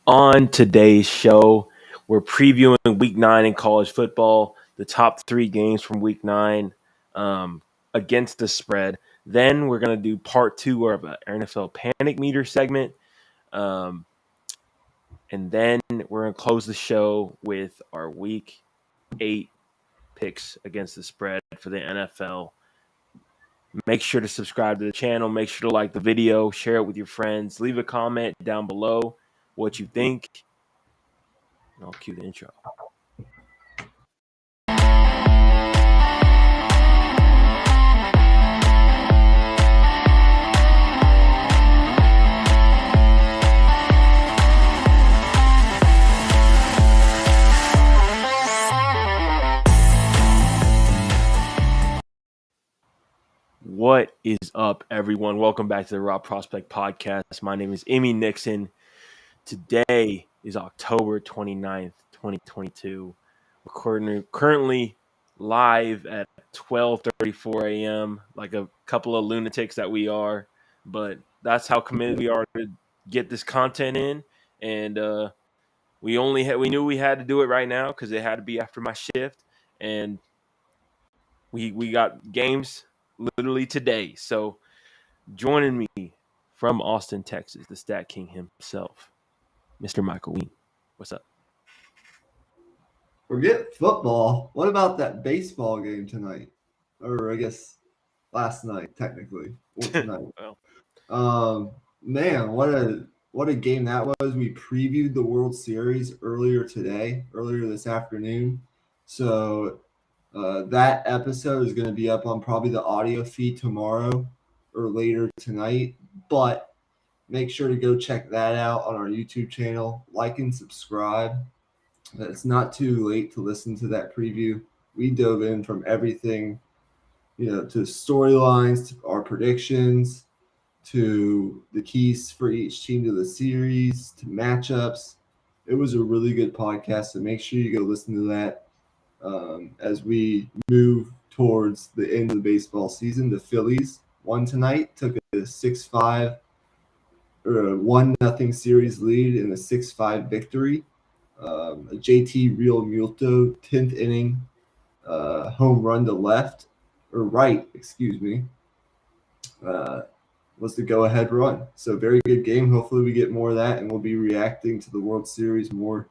On today's show, we're previewing Week 9 in college football, the top 3 games from Week 9 against the spread. Then we're going to do part 2 of our NFL Panic Meter segment. And then we're going to close the show with our Week 8 picks against the spread for the NFL. Make sure to subscribe to the channel. Make sure to like the video, share it with your friends. Leave a comment down below what you think. And I'll cue the intro. What is up, everyone? Welcome back to the Raw Prospect Podcast. My name is Imy Nixon. Today is October 29th, 2022. We're currently live at 12:34 a.m., like a couple of lunatics that we are. But that's how committed we are to get this content in. And we knew we had to do it right now because it had to be after my shift. And we got games literally today. So joining me from Austin, Texas, the Stat King himself, Mr. Michael Ween. What's up? Forget football. What about that baseball game tonight? Or I guess last night, technically. Or tonight. Man, what a game that was. We previewed the World Series earlier this afternoon. So that episode is going to be up on probably the audio feed tomorrow or later tonight. But make sure to go check that out on our YouTube channel. Like and subscribe. It's not too late to listen to that preview. We dove in from everything, to storylines, to our predictions, to the keys for each team to the series, to matchups. It was a really good podcast, so make sure you go listen to that as we move towards the end of the baseball season. The Phillies won tonight, took a 6-5 or a 1-0 series lead in a 6-5 victory. A JT Real Muto 10th inning home run to right, was the go-ahead run. So very good game. Hopefully we get more of that, and we'll be reacting to the World Series more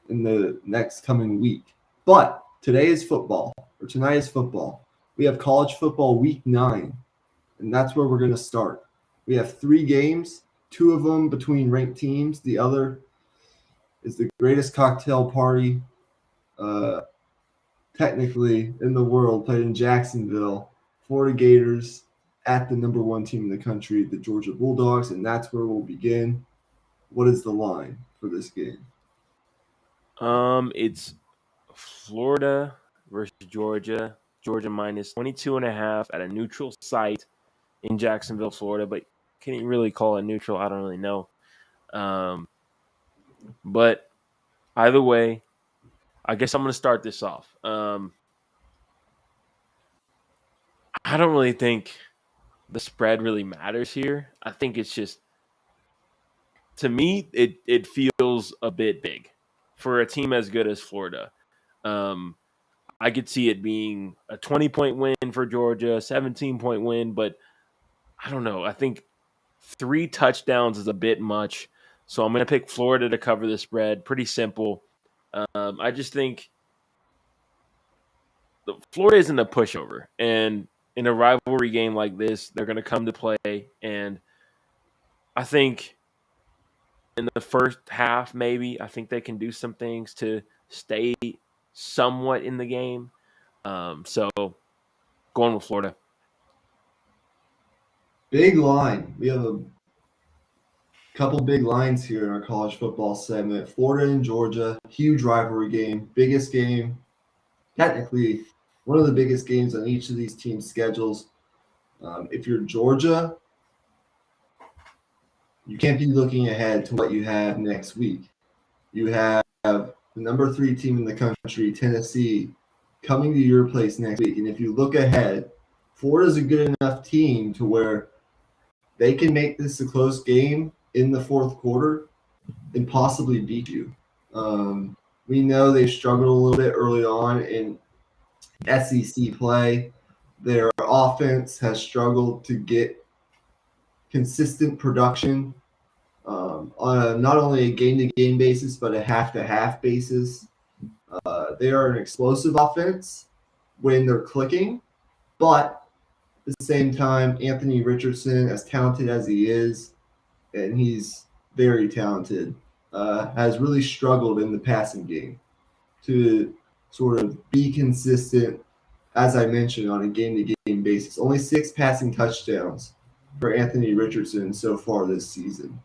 in the next coming week. But tonight is football. We have college football Week 9, and that's where we're going to start. We have 3 games, 2 of them between ranked teams. The other is the greatest cocktail party technically in the world, played in Jacksonville. Florida Gators at the number 1 team in the country, the Georgia Bulldogs, and that's where we'll begin. What is the line for this game? It's Florida versus Georgia. Georgia minus 22.5 at a neutral site in Jacksonville, Florida. But can you really call it neutral? I don't really know. But either way, I guess I'm going to start this off. I don't really think the spread really matters here. I think it's just, to me, it feels a bit big for a team as good as Florida. I could see it being a 20-point win for Georgia, a 17-point win, but I don't know. I think 3 touchdowns is a bit much. So I'm going to pick Florida to cover the spread. Pretty simple. I just think Florida isn't a pushover. And in a rivalry game like this, they're going to come to play. And I think in the first half, maybe, I think they can do some things to stay somewhat in the game. So going with Florida. Big line. We have a couple big lines here in our college football segment. Florida and Georgia, huge rivalry game, biggest game, technically one of the biggest games on each of these teams' schedules. If you're Georgia, you can't be looking ahead to what you have next week. You have the number 3 team in the country, Tennessee, coming to your place next week. And if you look ahead, Florida's a good enough team to where they can make this a close game in the fourth quarter, and possibly beat you. We know they struggled a little bit early on in SEC play. Their offense has struggled to get consistent production on not only a game-to-game basis, but a half-to-half basis. They are an explosive offense when they're clicking, but at the same time, Anthony Richardson, as talented as he is, and he's very talented, has really struggled in the passing game to sort of be consistent, as I mentioned, on a game-to-game basis. Only 6 passing touchdowns for Anthony Richardson so far this season.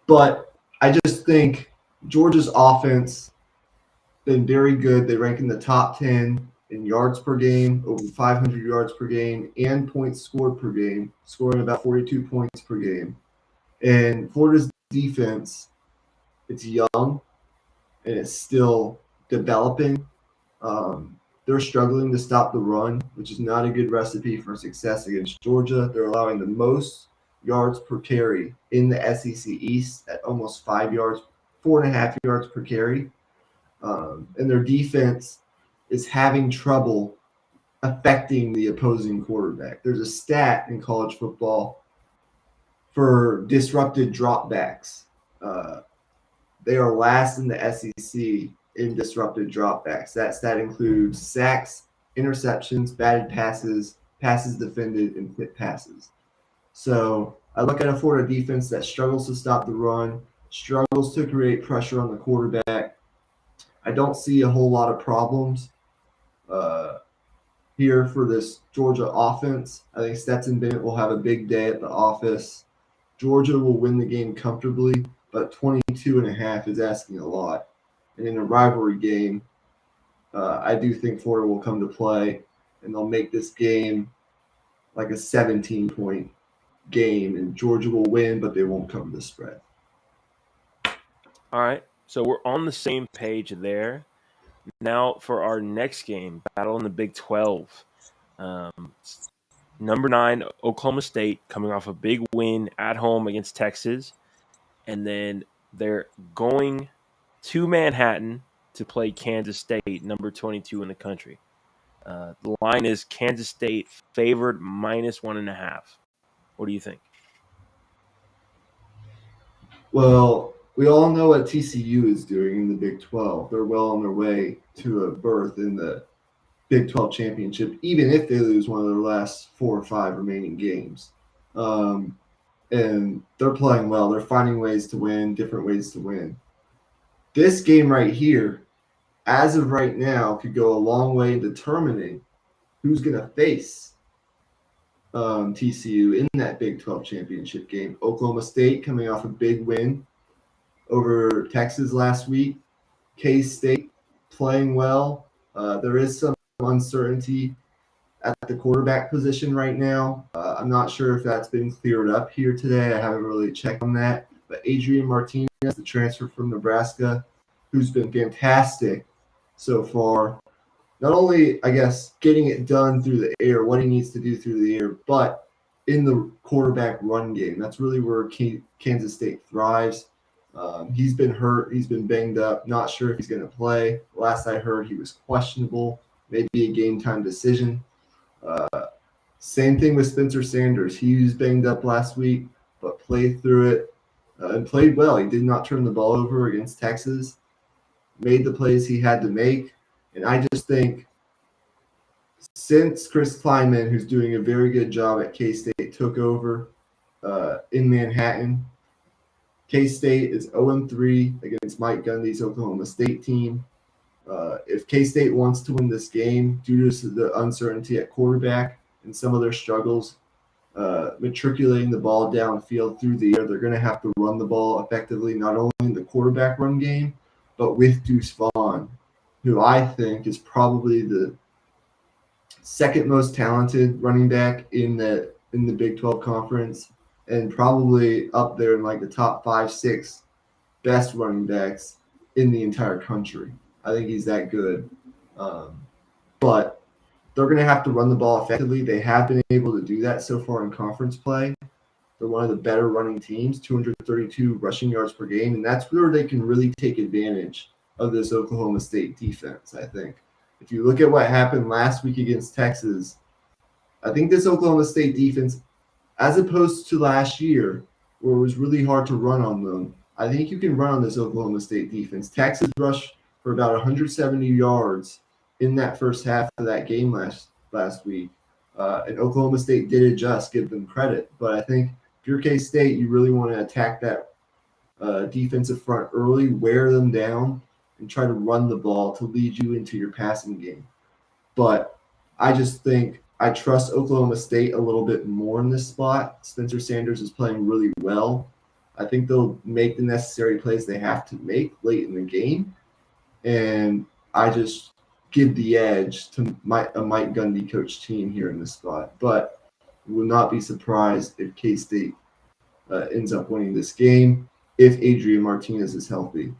But I just think Georgia's offense been very good. They rank in the top 10 in yards per game, over 500 yards per game, and points scored per game, scoring about 42 points per game. And Florida's defense, it's young and it's still developing. They're struggling to stop the run, which is not a good recipe for success against Georgia. They're allowing the most yards per carry in the SEC East at almost 5 yards, 4.5 yards per carry. And their defense is having trouble affecting the opposing quarterback. There's a stat in college football for disrupted dropbacks. They are last in the SEC in disrupted dropbacks. That stat includes sacks, interceptions, batted passes, passes defended, and tipped passes. So I look at a Florida defense that struggles to stop the run, struggles to create pressure on the quarterback. I don't see a whole lot of problems here for this Georgia offense. I think Stetson Bennett will have a big day at the office. Georgia will win the game comfortably, but 22.5 is asking a lot. And in a rivalry game, I do think Florida will come to play, and they'll make this game like a 17-point game, and Georgia will win, but they won't cover the spread. All right. So we're on the same page there. Now for our next game, battle in the Big 12. Number 9, Oklahoma State, coming off a big win at home against Texas. And then they're going to Manhattan to play Kansas State, number 22 in the country. The line is Kansas State favored -1.5. What do you think? Well, we all know what TCU is doing in the Big 12. They're well on their way to a berth in the Big 12 championship, even if they lose one of their last 4 or 5 remaining games. And they're playing well. They're finding ways to win, different ways to win. This game right here, as of right now, could go a long way in determining who's going to face TCU in that Big 12 championship game. Oklahoma State coming off a big win over Texas last week. K-State playing well. There is some uncertainty at the quarterback position right now. I'm not sure if that's been cleared up here today. I haven't really checked on that. But Adrian Martinez, the transfer from Nebraska, who's been fantastic so far. Not only, I guess, getting it done through the air, what he needs to do through the air, but in the quarterback run game. That's really where Kansas State thrives. He's been hurt. He's been banged up. Not sure if he's going to play. Last I heard, he was questionable. Maybe a game-time decision. Same thing with Spencer Sanders. He was banged up last week, but played through it and played well. He did not turn the ball over against Texas. Made the plays he had to make. And I just think since Chris Klieman, who's doing a very good job at K-State, took over in Manhattan, K-State is 0-3 against Mike Gundy's Oklahoma State team. If K-State wants to win this game due to the uncertainty at quarterback and some of their struggles matriculating the ball downfield through the air, they're going to have to run the ball effectively, not only in the quarterback run game, but with Deuce Vaughn, who I think is probably the second most talented running back in the Big 12 conference, and probably up there in like the top 5, 6 best running backs in the entire country. I think he's that good. But they're going to have to run the ball effectively. They have been able to do that so far in conference play. They're one of the better running teams, 232 rushing yards per game, and that's where they can really take advantage of this Oklahoma State defense, I think. If you look at what happened last week against Texas, I think this Oklahoma State defense, as opposed to last year, where it was really hard to run on them, I think you can run on this Oklahoma State defense. Texas rushed for about 170 yards in that first half of that game last week. And Oklahoma State did adjust, give them credit. But I think if you're K-State, you really want to attack that defensive front early, wear them down, and try to run the ball to lead you into your passing game. But I just think I trust Oklahoma State a little bit more in this spot. Spencer Sanders is playing really well. I think they'll make the necessary plays they have to make late in the game. And I just give the edge to a Mike Gundy coach team here in this spot. But will not be surprised if K-State ends up winning this game if Adrian Martinez is healthy.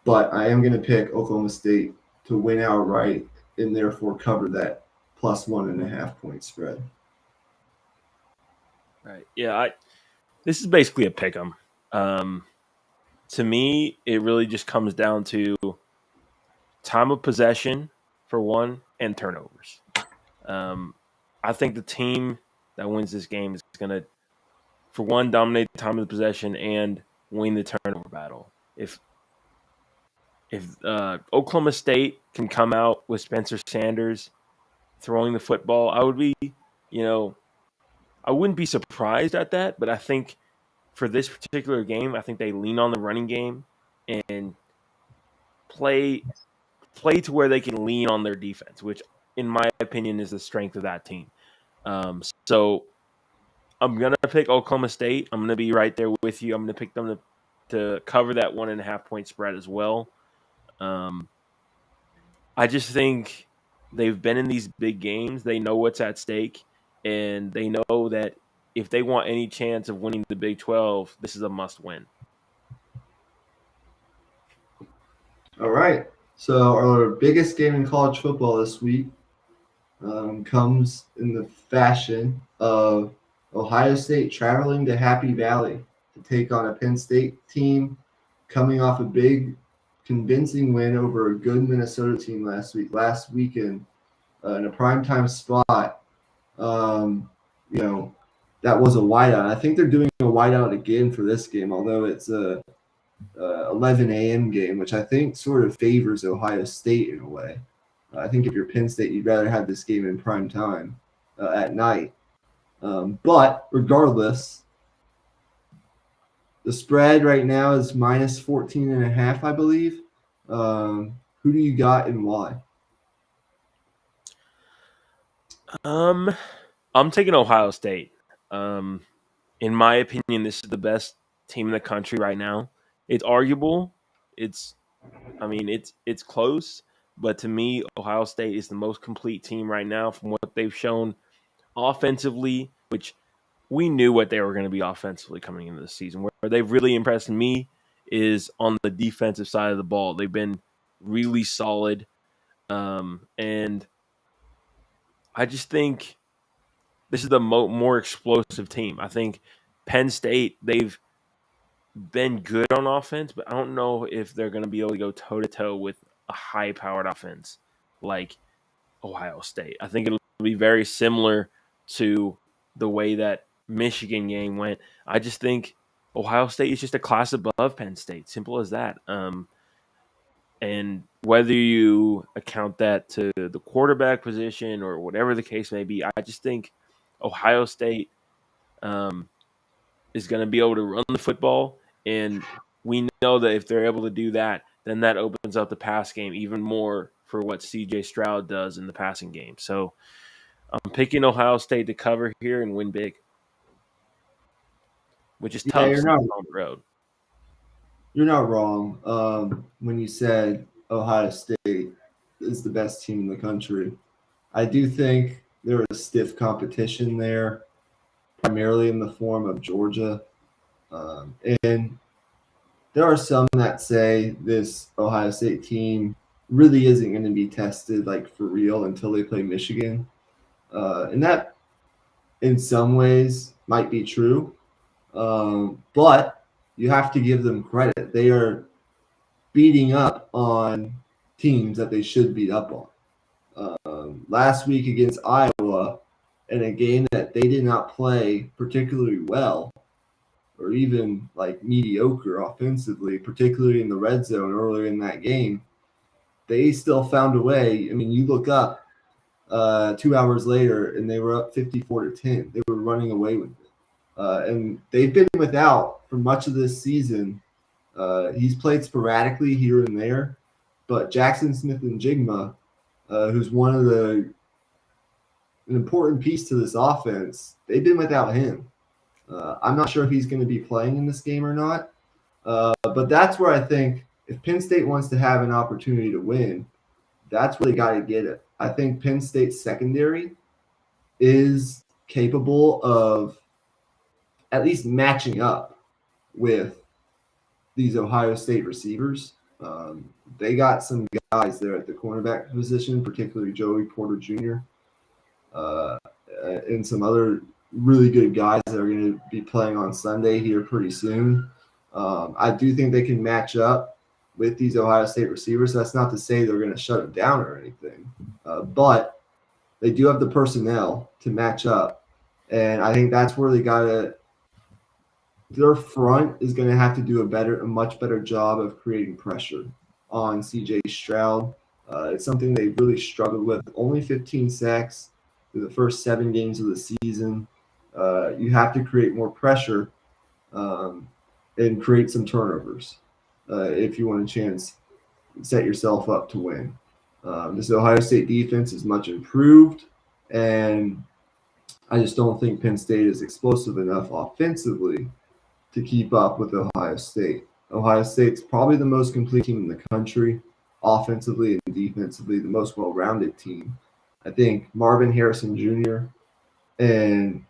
But I am going to pick Oklahoma State to win outright and therefore cover that plus 1.5 point spread. Right. Yeah. This is basically a pick 'em. To me, it really just comes down to time of possession for one and turnovers. I think the team that wins this game is going to, for one, dominate the time of possession and win the turnover battle. If Oklahoma State can come out with Spencer Sanders throwing the football, I would be, I wouldn't be surprised at that. But I think for this particular game, I think they lean on the running game and play to where they can lean on their defense, which, in my opinion, is the strength of that team. So I'm gonna pick Oklahoma State. I'm gonna be right there with you. I'm gonna pick them to cover that 1.5 point spread as well. I just think they've been in these big games. They know what's at stake, and they know that if they want any chance of winning the Big 12, this is a must-win. All right. So our biggest game in college football this week comes in the fashion of Ohio State traveling to Happy Valley to take on a Penn State team coming off a big, convincing win over a good Minnesota team last weekend in a primetime spot. That was a whiteout. I think they're doing a whiteout again for this game, although it's a 11 a.m. game, which I think sort of favors Ohio State in a way. I think if you're Penn State, you'd rather have this game in prime time at night. But regardless, the spread right now is minus 14.5, I believe. Who do you got and why? I'm taking Ohio State. In my opinion, this is the best team in the country right now. It's arguable. It's close, but to me, Ohio State is the most complete team right now from what they've shown offensively, which we knew what they were going to be offensively coming into the season. Where they've really impressed me is on the defensive side of the ball. They've been really solid, and I just think this is the more explosive team. I think Penn State, they've been good on offense, but I don't know if they're going to be able to go toe-to-toe with a high-powered offense like Ohio State. I think it'll be very similar to the way that Michigan game went. I just think Ohio State is just a class above Penn State. Simple as that. And whether you account that to the quarterback position or whatever the case may be, I just think Ohio State is going to be able to run the football. And we know that if they're able to do that, then that opens up the pass game even more for what C.J. Stroud does in the passing game. So I'm picking Ohio State to cover here and win big, which is tough You're not on the road. You're not wrong when you said Ohio State is the best team in the country. I do think there is stiff competition there, primarily in the form of Georgia. And there are some that say this Ohio State team really isn't going to be tested like for real until they play Michigan. And that in some ways might be true. But you have to give them credit. They are beating up on teams that they should beat up on. Last week against Iowa, in a game that they did not play particularly well, or even like mediocre offensively, particularly in the red zone earlier in that game, they still found a way. I mean, you look up 2 hours later and they were up 54-10. They were running away with it. And they've been without for much of this season. He's played sporadically here and there, but Jackson Smith and Jigma, who's an important piece to this offense, they've been without him. I'm not sure if he's going to be playing in this game or not, but that's where I think if Penn State wants to have an opportunity to win, that's where they got to get it. I think Penn State's secondary is capable of at least matching up with these Ohio State receivers. They got some guys there at the cornerback position, particularly Joey Porter Jr. And some other really good guys that are going to be playing on Sunday here pretty soon. I do think they can match up with these Ohio State receivers. That's not to say they're going to shut them down or anything, but they do have the personnel to match up. And I think that's where they got to – their front is going to have to do a much better job of creating pressure on C.J. Stroud. It's something they've really struggled with. Only 15 sacks through the first 7 games of the season. You have to create more pressure and create some turnovers if you want a chance to set yourself up to win. This Ohio State defense is much improved, and I just don't think Penn State is explosive enough offensively to keep up with Ohio State. Ohio State's probably the most complete team in the country, offensively and defensively, the most well-rounded team. I think Marvin Harrison Jr. and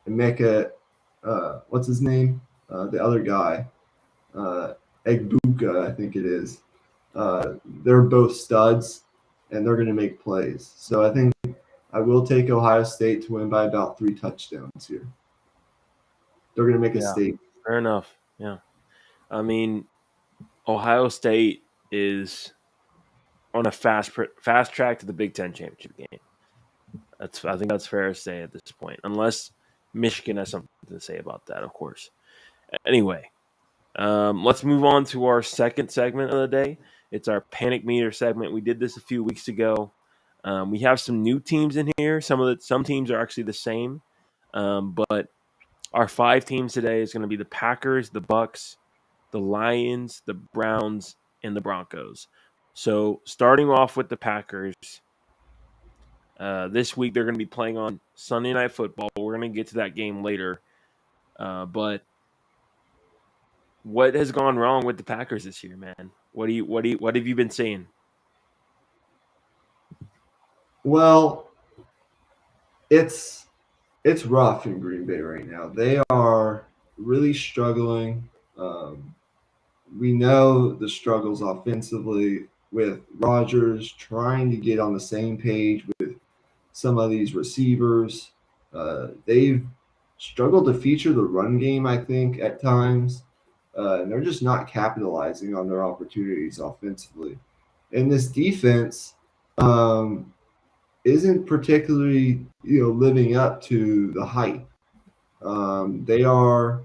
Emeka, what's his name? The other guy, Egbuka, I think it is. They're both studs, and they're going to make plays. So I think I will take Ohio State to win by about 3 touchdowns here. They're going to make a statement. Fair enough. Yeah. I mean, Ohio State is on a fast track to the Big Ten championship game. I think that's fair to say at this point, unless Michigan has something to say about that, of course. Anyway, let's move on to our second segment of the day. It's our Panic Meter segment. We did this a few weeks ago. We have some new teams in here. Some teams are actually the same, but our 5 teams today is going to be the Packers, the Bucks, the Lions, the Browns, and the Broncos. So starting off with the Packers, this week they're going to be playing on Sunday Night Football. We're going to get to that game later. But what has gone wrong with the Packers this year, man? What have you been seeing? Well, it's rough in Green Bay right now. They are really struggling. We know the struggles offensively with Rodgers trying to get on the same page with some of these receivers. They've struggled to feature the run game, I think, at times. And they're just not capitalizing on their opportunities offensively. And this defense isn't particularly, living up to the hype. They are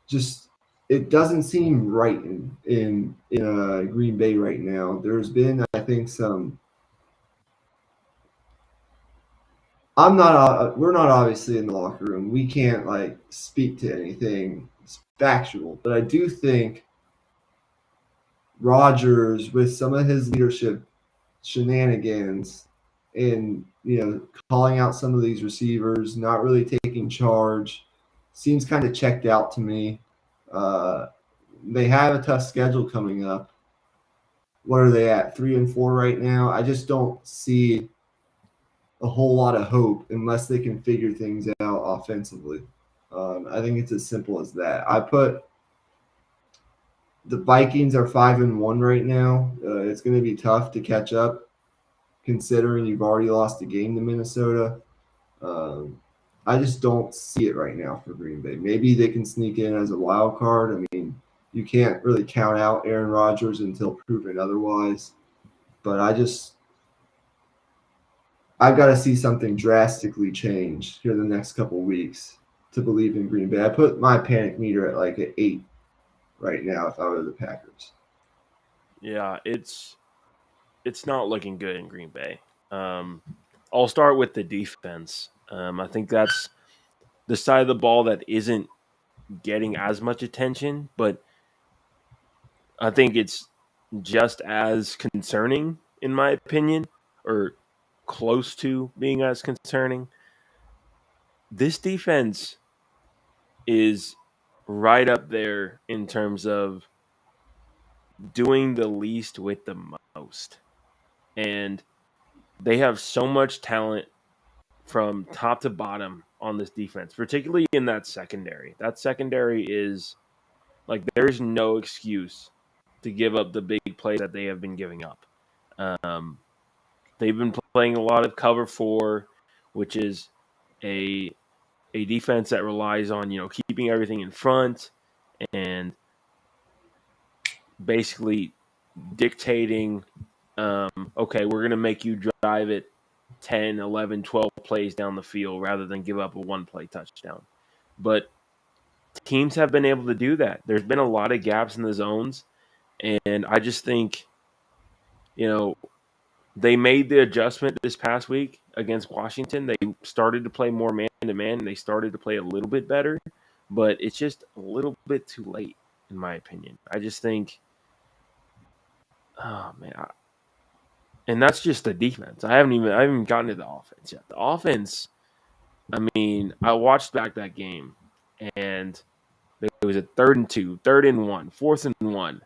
just. It doesn't seem right in Green Bay right now. There's been, I think, some. We're not obviously in the locker room. We can't speak to anything factual, but I do think Rodgers, with some of his leadership shenanigans and calling out some of these receivers, not really taking charge, seems kind of checked out to me. They have a tough schedule coming up. What are they at? 3-4 right now. I just don't see a whole lot of hope unless they can figure things out offensively. I think it's as simple as that. I put the Vikings are 5-1 right now. It's going to be tough to catch up, considering you've already lost a game to Minnesota. I just don't see it right now for Green Bay. Maybe they can sneak in as a wild card. I mean, you can't really count out Aaron Rodgers until proven otherwise. But I've got to see something drastically change here in the next couple of weeks to believe in Green Bay. I put my panic meter at like an 8 right now if I were the Packers. Yeah, it's not looking good in Green Bay. I'll start with the defense. I think that's the side of the ball that isn't getting as much attention, but I think it's just as concerning, in my opinion, or close to being as concerning. This defense is right up there in terms of doing the least with the most. And they have so much talent from top to bottom on this defense, particularly in that secondary. That secondary is like there's no excuse to give up the big plays that they have been giving up. Um, they've been playing a lot of cover four, which is a a defense that relies on keeping everything in front and basically dictating. Okay, we're gonna make you drive it 10, 11, 12 plays down the field rather than give up a one play touchdown. But teams have been able to do that. There's been a lot of gaps in the zones, and I just think, you know, they made the adjustment this past week against Washington. They started to play more man to man, and they started to play a little bit better, but it's just a little bit too late, in my opinion. I just think, oh man, and that's just the defense. I haven't gotten to the offense yet. The offense, I mean, I watched back that game, and it was a 3rd and 2, 3rd and 1, 4th and 1,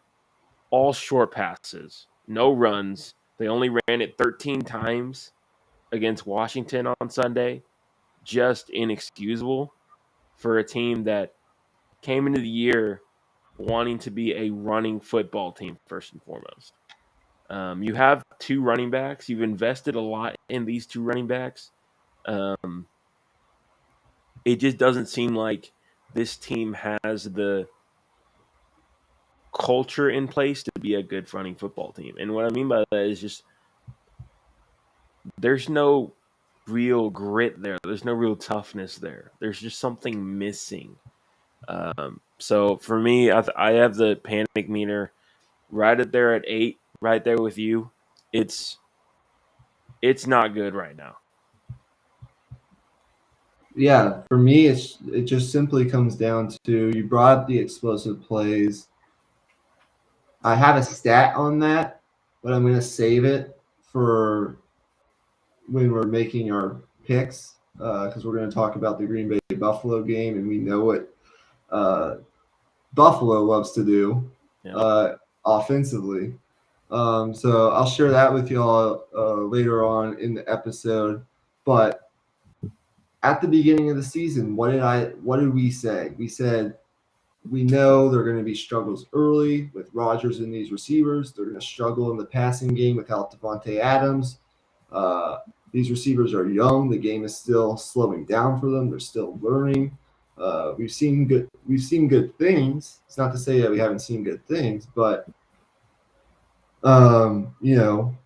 all short passes, no runs. They only ran it 13 times against Washington on Sunday. Just inexcusable for a team that came into the year wanting to be a running football team first and foremost. You have two running backs. You've invested a lot in these two running backs. Um, it just doesn't seem like this team has the culture in place to be a good running football team. And what I mean by that is just there's no real grit there. There's no real toughness there. There's just something missing. So for me, I have the panic meter right up there at 8, right there with you. It's it's not good right now. Yeah, for me, it just simply comes down to you brought up the explosive plays. I have a stat on that, but I'm going to save it for when we're making our picks because we're going to talk about the Green Bay Buffalo game, and we know what uh, Buffalo loves to do Yeah. uh, offensively. So I'll share that with y'all later on in the episode. But at the beginning of the season, what did we say? We said we know they're going to be struggles early with Rodgers and these receivers. They're going to struggle in the passing game without Devontae Adams. Uh, these receivers are young. The game is still slowing down for them. They're still learning. We've seen good things. It's not to say that we haven't seen good things, but you know,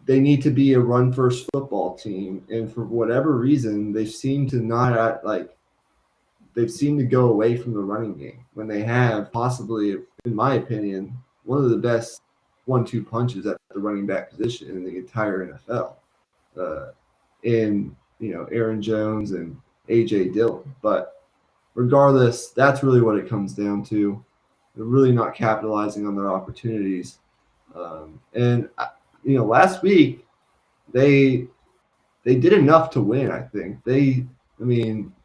they need to be a run first football team. And for whatever reason, they seem to not they've seemed to go away from the running game when they have possibly, in my opinion, one of the best 1-2 punches at the running back position in the entire NFL. In Aaron Jones and AJ Dillon. But regardless, that's really what it comes down to. They're really not capitalizing on their opportunities. And last week they did enough to win. I think they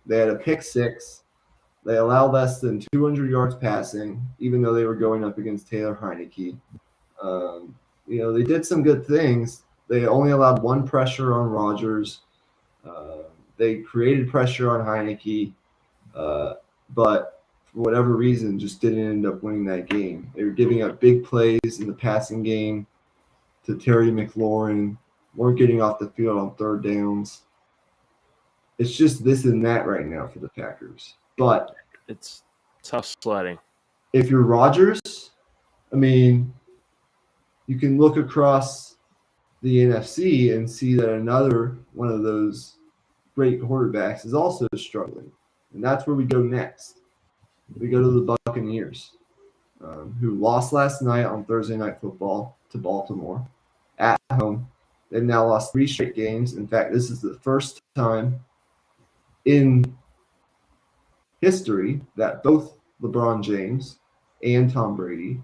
had a pick six. They allowed less than 200 yards passing, even though they were going up against Taylor Heineke. They did some good things. They only allowed one pressure on Rodgers. They created pressure on Heineke, but for whatever reason, just didn't end up winning that game. They were giving up big plays in the passing game to Terry McLaurin, weren't getting off the field on third downs. It's just this and that right now for the Packers. But It's tough sledding. if you're Rodgers, I mean, you can look across the NFC and see that another one of those great quarterbacks is also struggling. And that's where we go next. We go to the Buccaneers, who lost last night on Thursday Night Football to Baltimore at home. They've now lost 3 straight games. In fact, this is the first time in history that both LeBron James and Tom Brady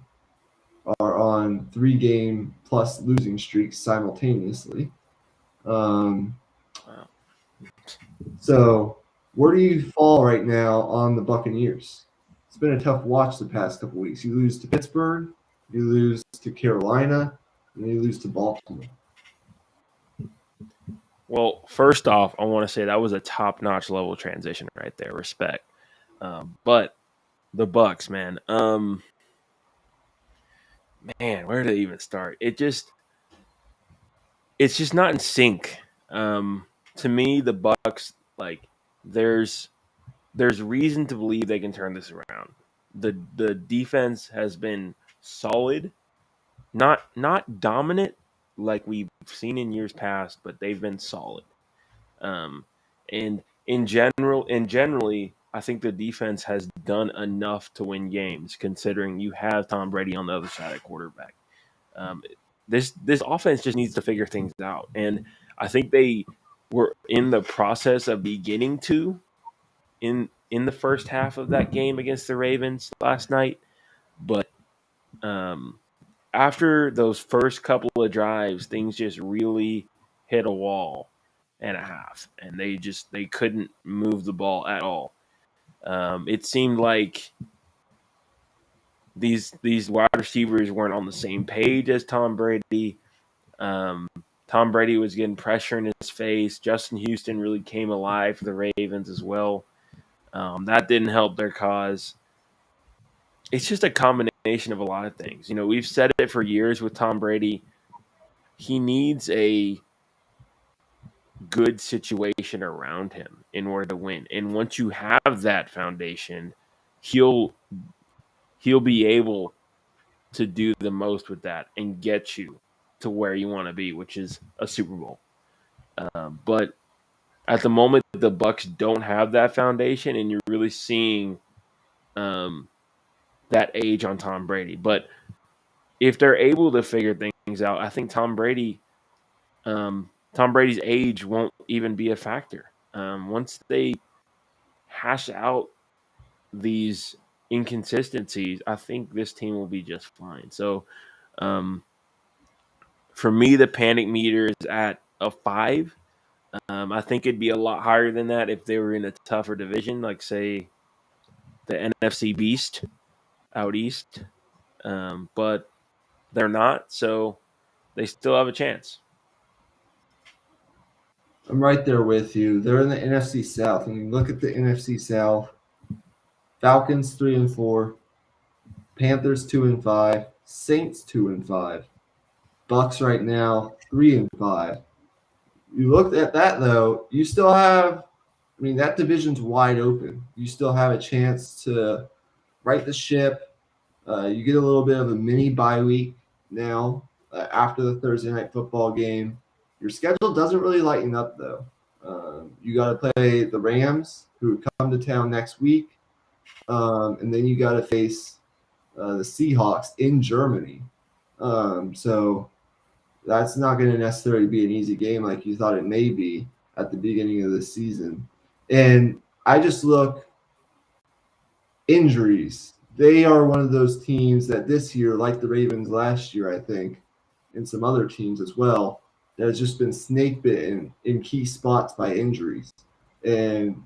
are on 3-game plus losing streaks simultaneously. Um, Wow. so, where do you fall right now on the Buccaneers? It's been a tough watch the past couple weeks. You lose to Pittsburgh, you lose to Carolina, and you lose to Baltimore. Well, first off, I want to say that was a top-notch level transition right there. Respect. But the Bucks, man. Man, where did it even start? It's just not in sync. To me, the Bucks, like, there's reason to believe they can turn this around. The defense has been solid, not dominant like we've seen in years past, but they've been solid. Um, and generally, I think the defense has done enough to win games, considering you have Tom Brady on the other side at quarterback. Um, this offense just needs to figure things out, and I think they were in the process of beginning to in the first half of that game against the Ravens last night, but um, after those first couple of drives, things just really hit a wall and a half, and they couldn't move the ball at all. It seemed like these wide receivers weren't on the same page as Tom Brady. Um, Tom Brady was getting pressure in his face. Justin Houston really came alive for the Ravens as well. That didn't help their cause. It's just a combination of a lot of things. You know, we've said it for years with Tom Brady. He needs a good situation around him in order to win. And once you have that foundation, he'll be able to do the most with that and get you to where you want to be, which is a Super Bowl. But at the moment, the Bucks don't have that foundation, and you're really seeing um, that age on Tom Brady. But if they're able to figure things out, I think Tom Brady's age won't even be a factor. Once they hash out these inconsistencies, I think this team will be just fine. So, um, for me, the panic meter is at a 5. I think it'd be a lot higher than that if they were in a tougher division, like say the NFC Beast out east. But they're not, so they still have a chance. I'm right there with you. They're in the NFC South. And you look at the NFC South, Falcons 3-4, Panthers 2-5, Saints 2-5, Bucks right now 3-5. You look at that though, you still have, I mean, that division's wide open. You still have a chance to right the ship. You get a little bit of a mini bye week now after the Thursday night football game. Your schedule doesn't really lighten up though. You got to play the Rams, who come to town next week, and then you got to face the Seahawks in Germany. So that's not going to necessarily be an easy game like you thought it may be at the beginning of the season. And I just look injuries. They are one of those teams that this year, like the Ravens last year, I think, and some other teams as well, that has just been snake bitten in key spots by injuries. And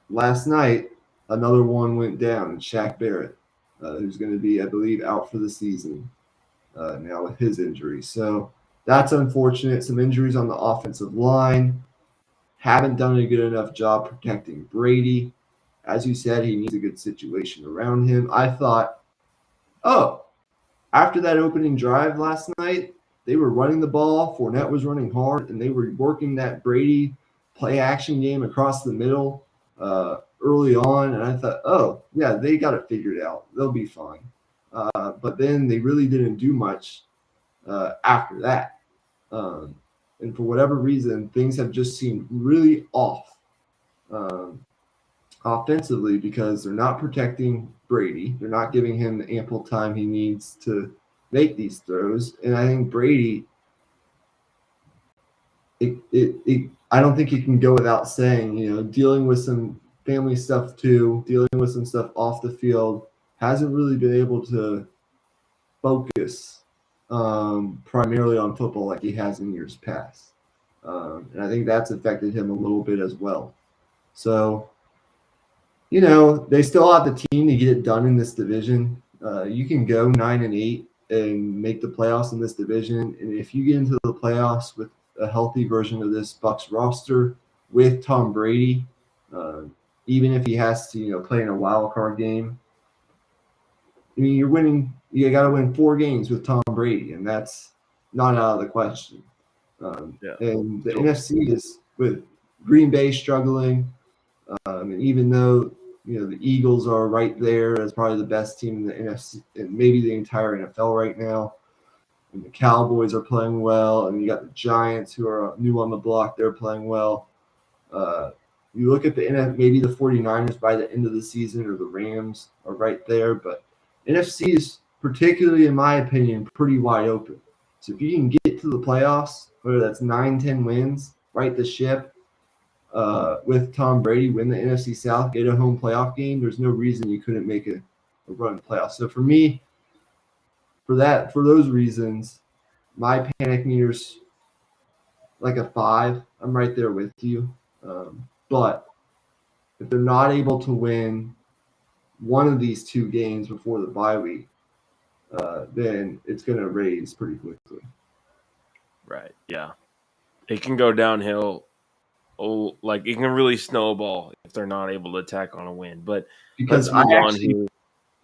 last night, another one went down, Shaq Barrett, who's going to be, I believe, out for the season now with his injury. So that's unfortunate. Some injuries on the offensive line. Haven't done a good enough job protecting Brady. As you said, he needs a good situation around him. I thought, oh, after that opening drive last night, they were running the ball. Fournette was running hard, and they were working that Brady play action game across the middle early on, and I thought, oh yeah, they got it figured out. They'll be fine. But then they really didn't do much after that. And for whatever reason, things have just seemed really off um, offensively because they're not protecting Brady. They're not giving him the ample time he needs to make these throws. And I think Brady, I don't think it can go without saying, dealing with some family stuff too, dealing with some stuff off the field, hasn't really been able to focus primarily on football like he has in years past. And I think that's affected him a little bit as well. So, they still have the team to get it done in this division. You can go 9-8 and make the playoffs in this division. And if you get into the playoffs with a healthy version of this Bucks roster with Tom Brady, uh, even if he has to, play in a wild card game, I mean, you're winning. You got to win 4 games with Tom Brady, and that's not out of the question. Yeah. And the Totally. NFC is with Green Bay struggling, and even though the Eagles are right there as probably the best team in the NFC and maybe the entire NFL right now, and the Cowboys are playing well, and you got the Giants who are new on the block. They're playing well. Uh, you look at the maybe the 49ers by the end of the season or the Rams are right there, but NFC is particularly, in my opinion, pretty wide open. So if you can get to the playoffs, whether that's 9-10 wins, right the ship with Tom Brady, win the NFC South, get a home playoff game, there's no reason you couldn't make a run in the playoffs. So for me, for those reasons, my panic meter's like a 5. I'm right there with you. But if they're not able to win one of these 2 games before the bye week, then it's going to raise pretty quickly. Right. Yeah. It can go downhill. Oh, like it can really snowball if they're not able to tack on a win. But Because let's move on here.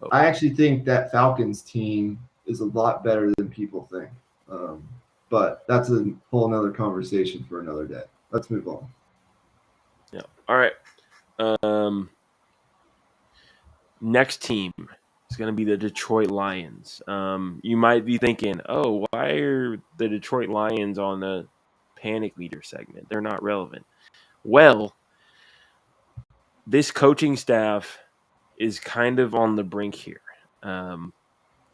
Oh, I actually think that Falcons team is a lot better than people think. Um, but that's a whole nother conversation for another day. Let's move on. yeah. All right. Um, Next team is going to be the Detroit Lions. You might be thinking, oh, why are the Detroit Lions on the panic meter segment? They're not relevant. Well, this coaching staff is kind of on the brink here. Um,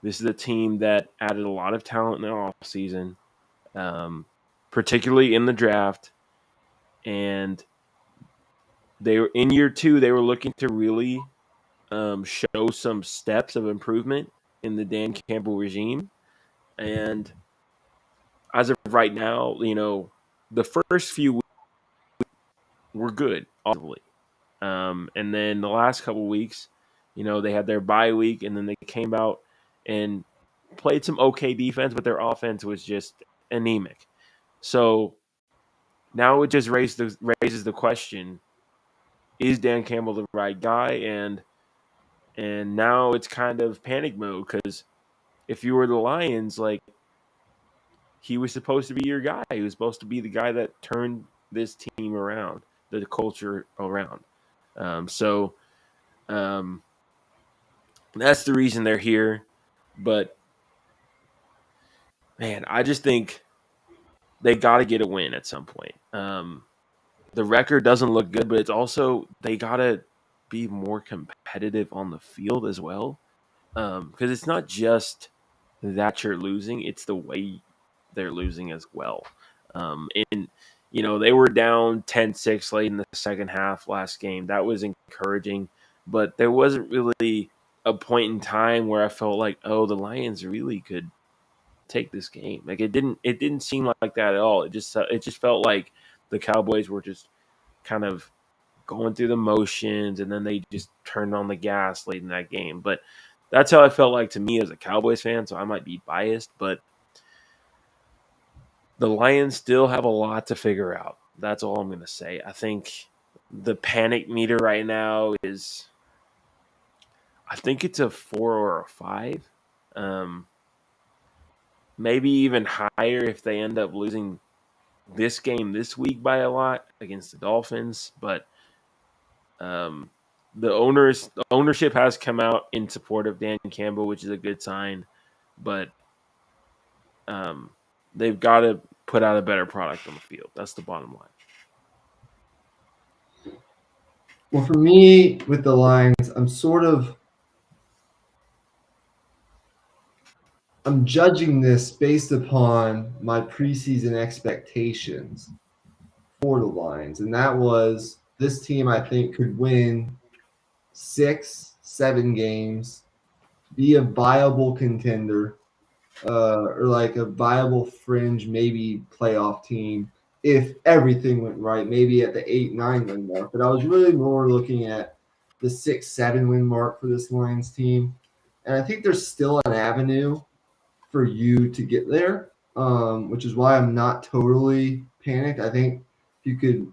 this is a team that added a lot of talent in the offseason, particularly in the draft. And they were in year 2, they were looking to really show some steps of improvement in the Dan Campbell regime. And as of right now, the first few weeks were good, obviously. And then the last couple weeks, they had their bye week, and then they came out and played some okay defense, but their offense was just anemic. So now it just raises the question: is Dan Campbell the right guy? And now it's kind of panic mode because if you were the Lions, like he was supposed to be your guy. He was supposed to be the guy that turned this team around, the culture around. So that's the reason they're here. But man, I just think they got to get a win at some point. The record doesn't look good, but it's also they got to be more competitive on the field as well. Because it's not just that you're losing; it's the way they're losing as well. And they were down 10-6 late in the second half last game. That was encouraging, but there wasn't really a point in time where I felt like, oh, the Lions really could take this game. Like it didn't seem like that at all. It just felt like the Cowboys were just kind of going through the motions, and then they just turned on the gas late in that game. But that's how I felt like to me as a Cowboys fan. So I might be biased, but the Lions still have a lot to figure out. That's all I'm going to say. I think the panic meter right now is, I think it's a 4 or a 5. Maybe even higher if they end up losing this game this week by a lot against the Dolphins, but the ownership has come out in support of Dan Campbell, which is a good sign, but they've got to put out a better product on the field. That's the bottom line. Well, for me with the Lions, I'm judging this based upon my preseason expectations for the Lions, and that was this team I think could win 6, 7 games, be a viable contender, or like a viable fringe, maybe playoff team if everything went right, maybe at the 8, 9 win mark. But I was really more looking at the 6, 7 win mark for this Lions team. And I think there's still an avenue for you to get there, which is why I'm not totally panicked. I think you could,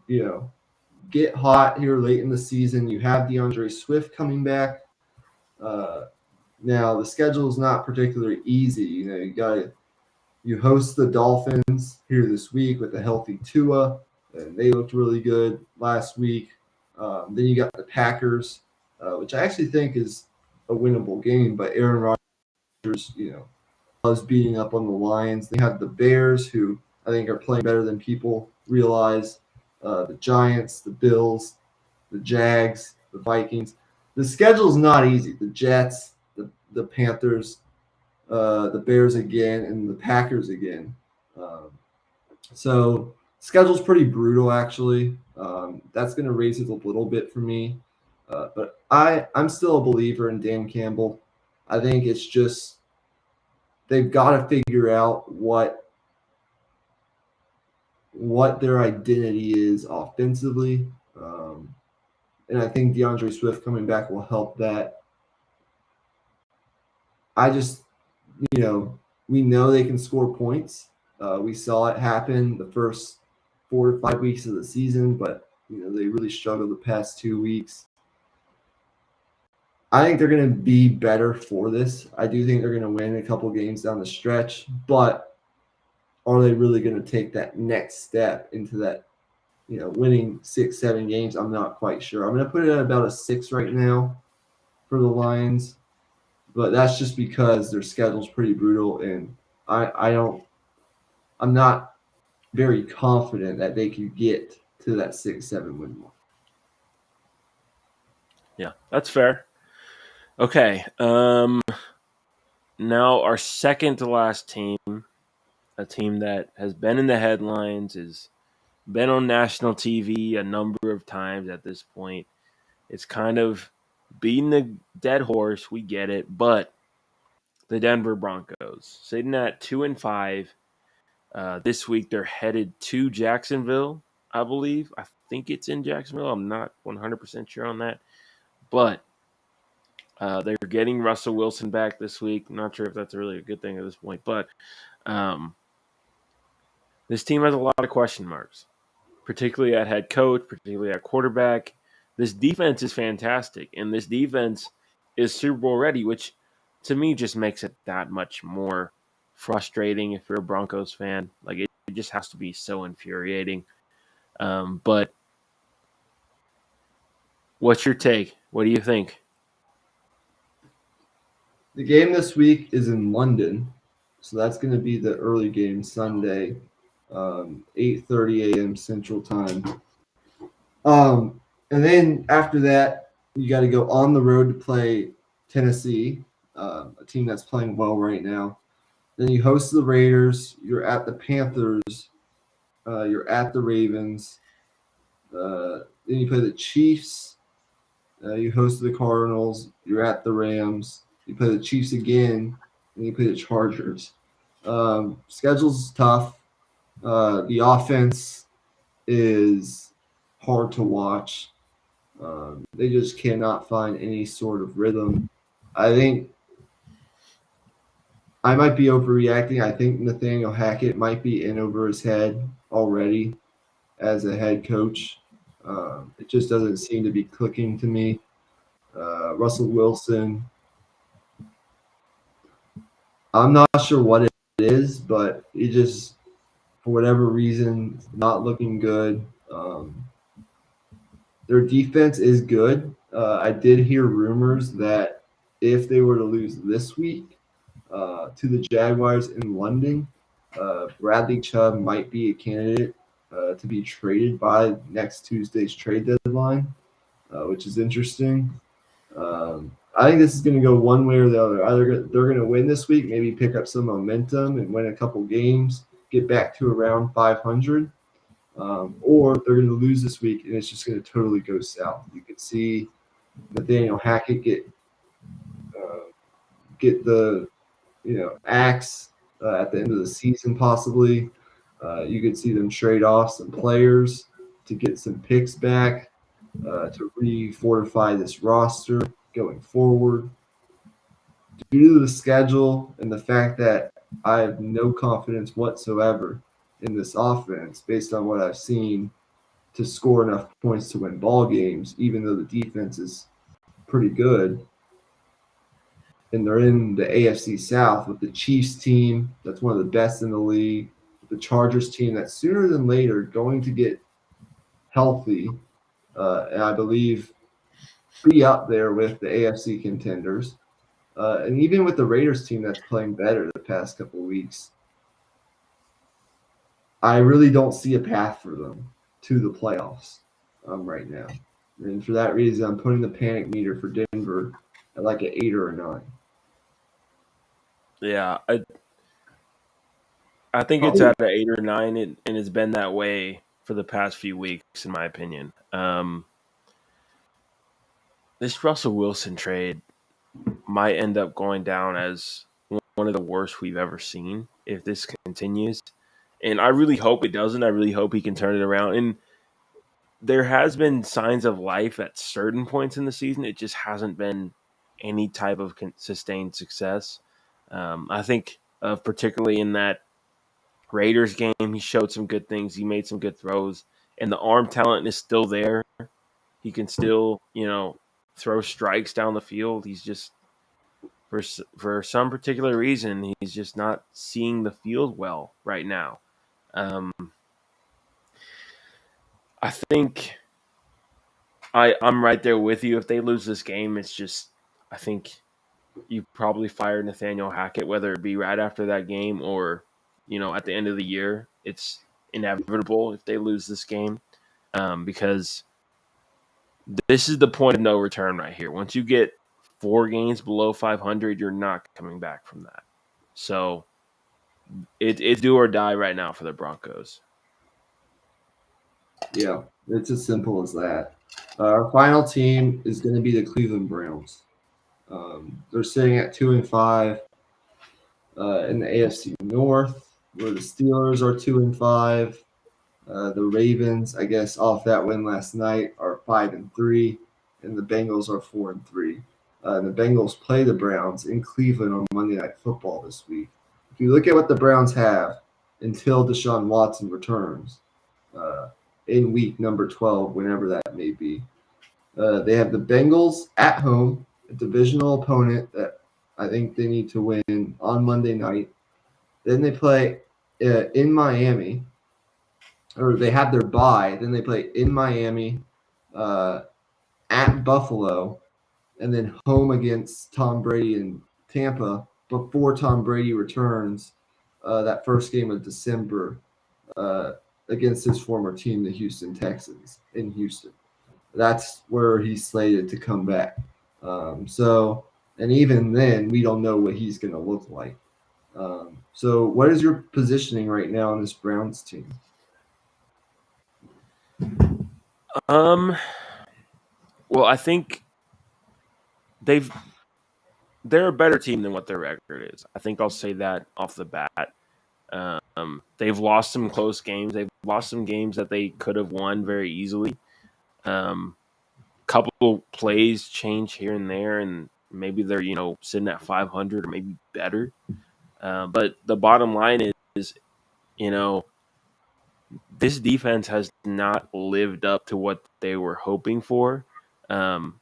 get hot here late in the season. You have DeAndre Swift coming back. Now the schedule is not particularly easy. You host the Dolphins here this week with a healthy Tua, and they looked really good last week. Then you got the Packers, which I actually think is a winnable game, but Aaron Rodgers, loves beating up on the Lions. They have the Bears, who I think are playing better than people realize. The Giants, the Bills, the Jags, the Vikings. The schedule's not easy. The Jets, the Panthers, the Bears again, and the Packers again. So schedule's pretty brutal, actually. That's going to raise it a little bit for me. But I'm still a believer in Dan Campbell. I think it's just they've got to figure out what their identity is offensively. And I think DeAndre Swift coming back will help that. I just, we know they can score points. We saw it happen the first 4 to 5 weeks of the season, but they really struggled the past 2 weeks. I think they're going to be better for this. I do think they're going to win a couple games down the stretch, but are they really going to take that next step into that, winning 6, 7 games? I'm not quite sure. I'm going to put it at about a 6 right now for the Lions. But that's just because their schedule's pretty brutal, and I'm not very confident that they can get to that 6, 7 win mark. Yeah, that's fair. Okay. Now our second to last team, a team that has been in the headlines, has been on national TV a number of times at this point. It's kind of beating the dead horse. We get it, but the Denver Broncos sitting at 2-5. This week they're headed to Jacksonville, I believe. I think it's in Jacksonville. I'm not 100% sure on that, but they're getting Russell Wilson back this week. I'm not sure if that's really a good thing at this point, but this team has a lot of question marks, particularly at head coach, particularly at quarterback. This defense is fantastic, and this defense is Super Bowl ready, which to me just makes it that much more frustrating if you're a Broncos fan. Like it just has to be so infuriating. But what's your take? What do you think? The game this week is in London, so that's going to be the early game Sunday, 8:30 a.m. Central Time. And then after that, you got to go on the road to play Tennessee, a team that's playing well right now. Then you host the Raiders. You're at the Panthers. You're at the Ravens. Then you play the Chiefs. You host the Cardinals. You're at the Rams. You play the Chiefs again, and you play the Chargers. Schedule's tough. The offense is hard to watch. They just cannot find any sort of rhythm. I think I might be overreacting. I think Nathaniel Hackett might be in over his head already as a head coach. It just doesn't seem to be clicking to me. Russell Wilson, I'm not sure what it is, but he just, for whatever reason, not looking good. Their defense is good. I did hear rumors that if they were to lose this week to the Jaguars in London, Bradley Chubb might be a candidate to be traded by next Tuesday's trade deadline, which is interesting. I think this is going to go one way or the other. Either they're going to win this week, maybe pick up some momentum and win a couple games, get back to around 500, or they're going to lose this week and it's just going to totally go south. You could see Nathaniel Hackett get the axe at the end of the season possibly. You could see them trade off some players to get some picks back to re-fortify this roster going forward. Due to the schedule and the fact that I have no confidence whatsoever in this offense based on what I've seen to score enough points to win ball games, even though the defense is pretty good. And they're in the AFC South with the Chiefs team that's one of the best in the league, the Chargers team that's sooner than later going to get healthy, and I believe be up there with the AFC contenders. And even with the Raiders team that's playing better the past couple of weeks, I really don't see a path for them to the playoffs right now. And for that reason, I'm putting the panic meter for Denver at like an 8 or a 9. Yeah, I think it's Probably, at an 8 or 9, and it's been that way for the past few weeks, in my opinion. This Russell Wilson trade might end up going down as one of the worst we've ever seen if this continues. And I really hope it doesn't. I really hope he can turn it around. And there has been signs of life at certain points in the season. It just hasn't been any type of sustained success. I think particularly in that Raiders game, he showed some good things. He made some good throws, and the arm talent is still there. He can still, throw strikes down the field. He's just for some particular reason, he's just not seeing the field well right now. Um, I think I'm right there with you. If they lose this game, it's just I think you probably fire Nathaniel Hackett, whether it be right after that game or at the end of the year. It's inevitable if they lose this game because this is the point of no return right here. Once you get 4 games below 500, you're not coming back from that. So it's do or die right now for the Broncos. yeah, it's as simple as that. Our final team is going to be the Cleveland Browns. They're sitting at 2-5 in the AFC North, where the Steelers are 2-5. The Ravens, I guess, off that win last night, are 5-3, and the Bengals are 4-3. The Bengals play the Browns in Cleveland on Monday Night Football this week. If you look at what the Browns have until Deshaun Watson returns in week number 12, whenever that may be, they have the Bengals at home, a divisional opponent that I think they need to win on Monday night. Then they play in Miami, or they have their bye. Then they play in Miami, at Buffalo, and then home against Tom Brady in Tampa before Tom Brady returns that first game of December uh, against his former team, the Houston Texans, in Houston. That's where he's slated to come back. And even then, we don't know what he's going to look like. So, what is your positioning right now on this Browns team? Um, well, I think they're a better team than what their record is. I think I'll say that off the bat. They've lost some close games. They've lost some games that they could have won very easily. Couple plays change here and there, and maybe they're sitting at 500 or maybe better. But the bottom line is, you know, this defense has not lived up to what they were hoping for. Um,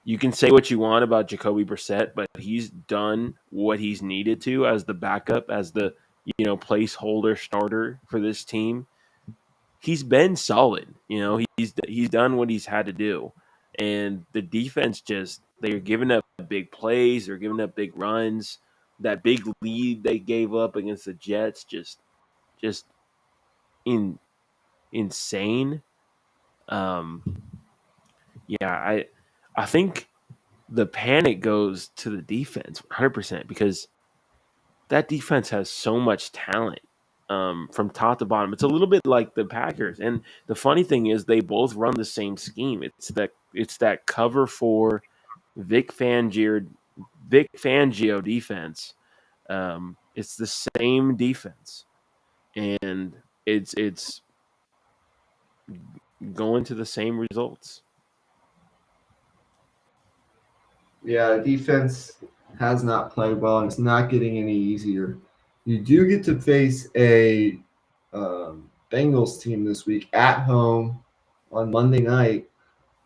you can say what you want about Jacoby Brissett, but he's done what he's needed to as the backup, as the placeholder starter for this team, he's been solid. He's done what he's had to do, and the defense they're giving up big plays, they're giving up big runs. That big lead they gave up against the Jets just in insane. Um, yeah, I think the panic goes to the defense 100% because that defense has so much talent from top to bottom. It's a little bit like the Packers, and the funny thing is they both run the same scheme. It's that cover for Vic Fangio defense. It's the same defense, and it's going to the same results. Yeah, defense has not played well, and it's not getting any easier. You do get to face a Bengals team this week at home on Monday night,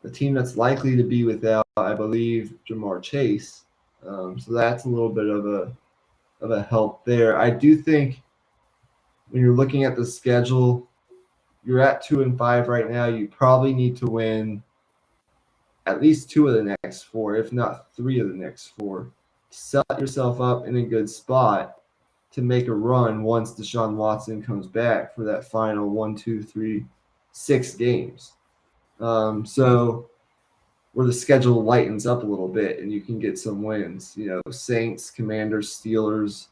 a team that's likely to be without, I believe, Jamar Chase. So that's a little bit of a help there. I do think when you're looking at the schedule, you're at 2-5 right now. You probably need to win at least 2 of the next 4, if not 3 of the next 4. Set yourself up in a good spot to make a run once Deshaun Watson comes back for that final 1, 2, 3, 6 games. So where the schedule lightens up a little bit and you can get some wins. Saints, Commanders, Steelers,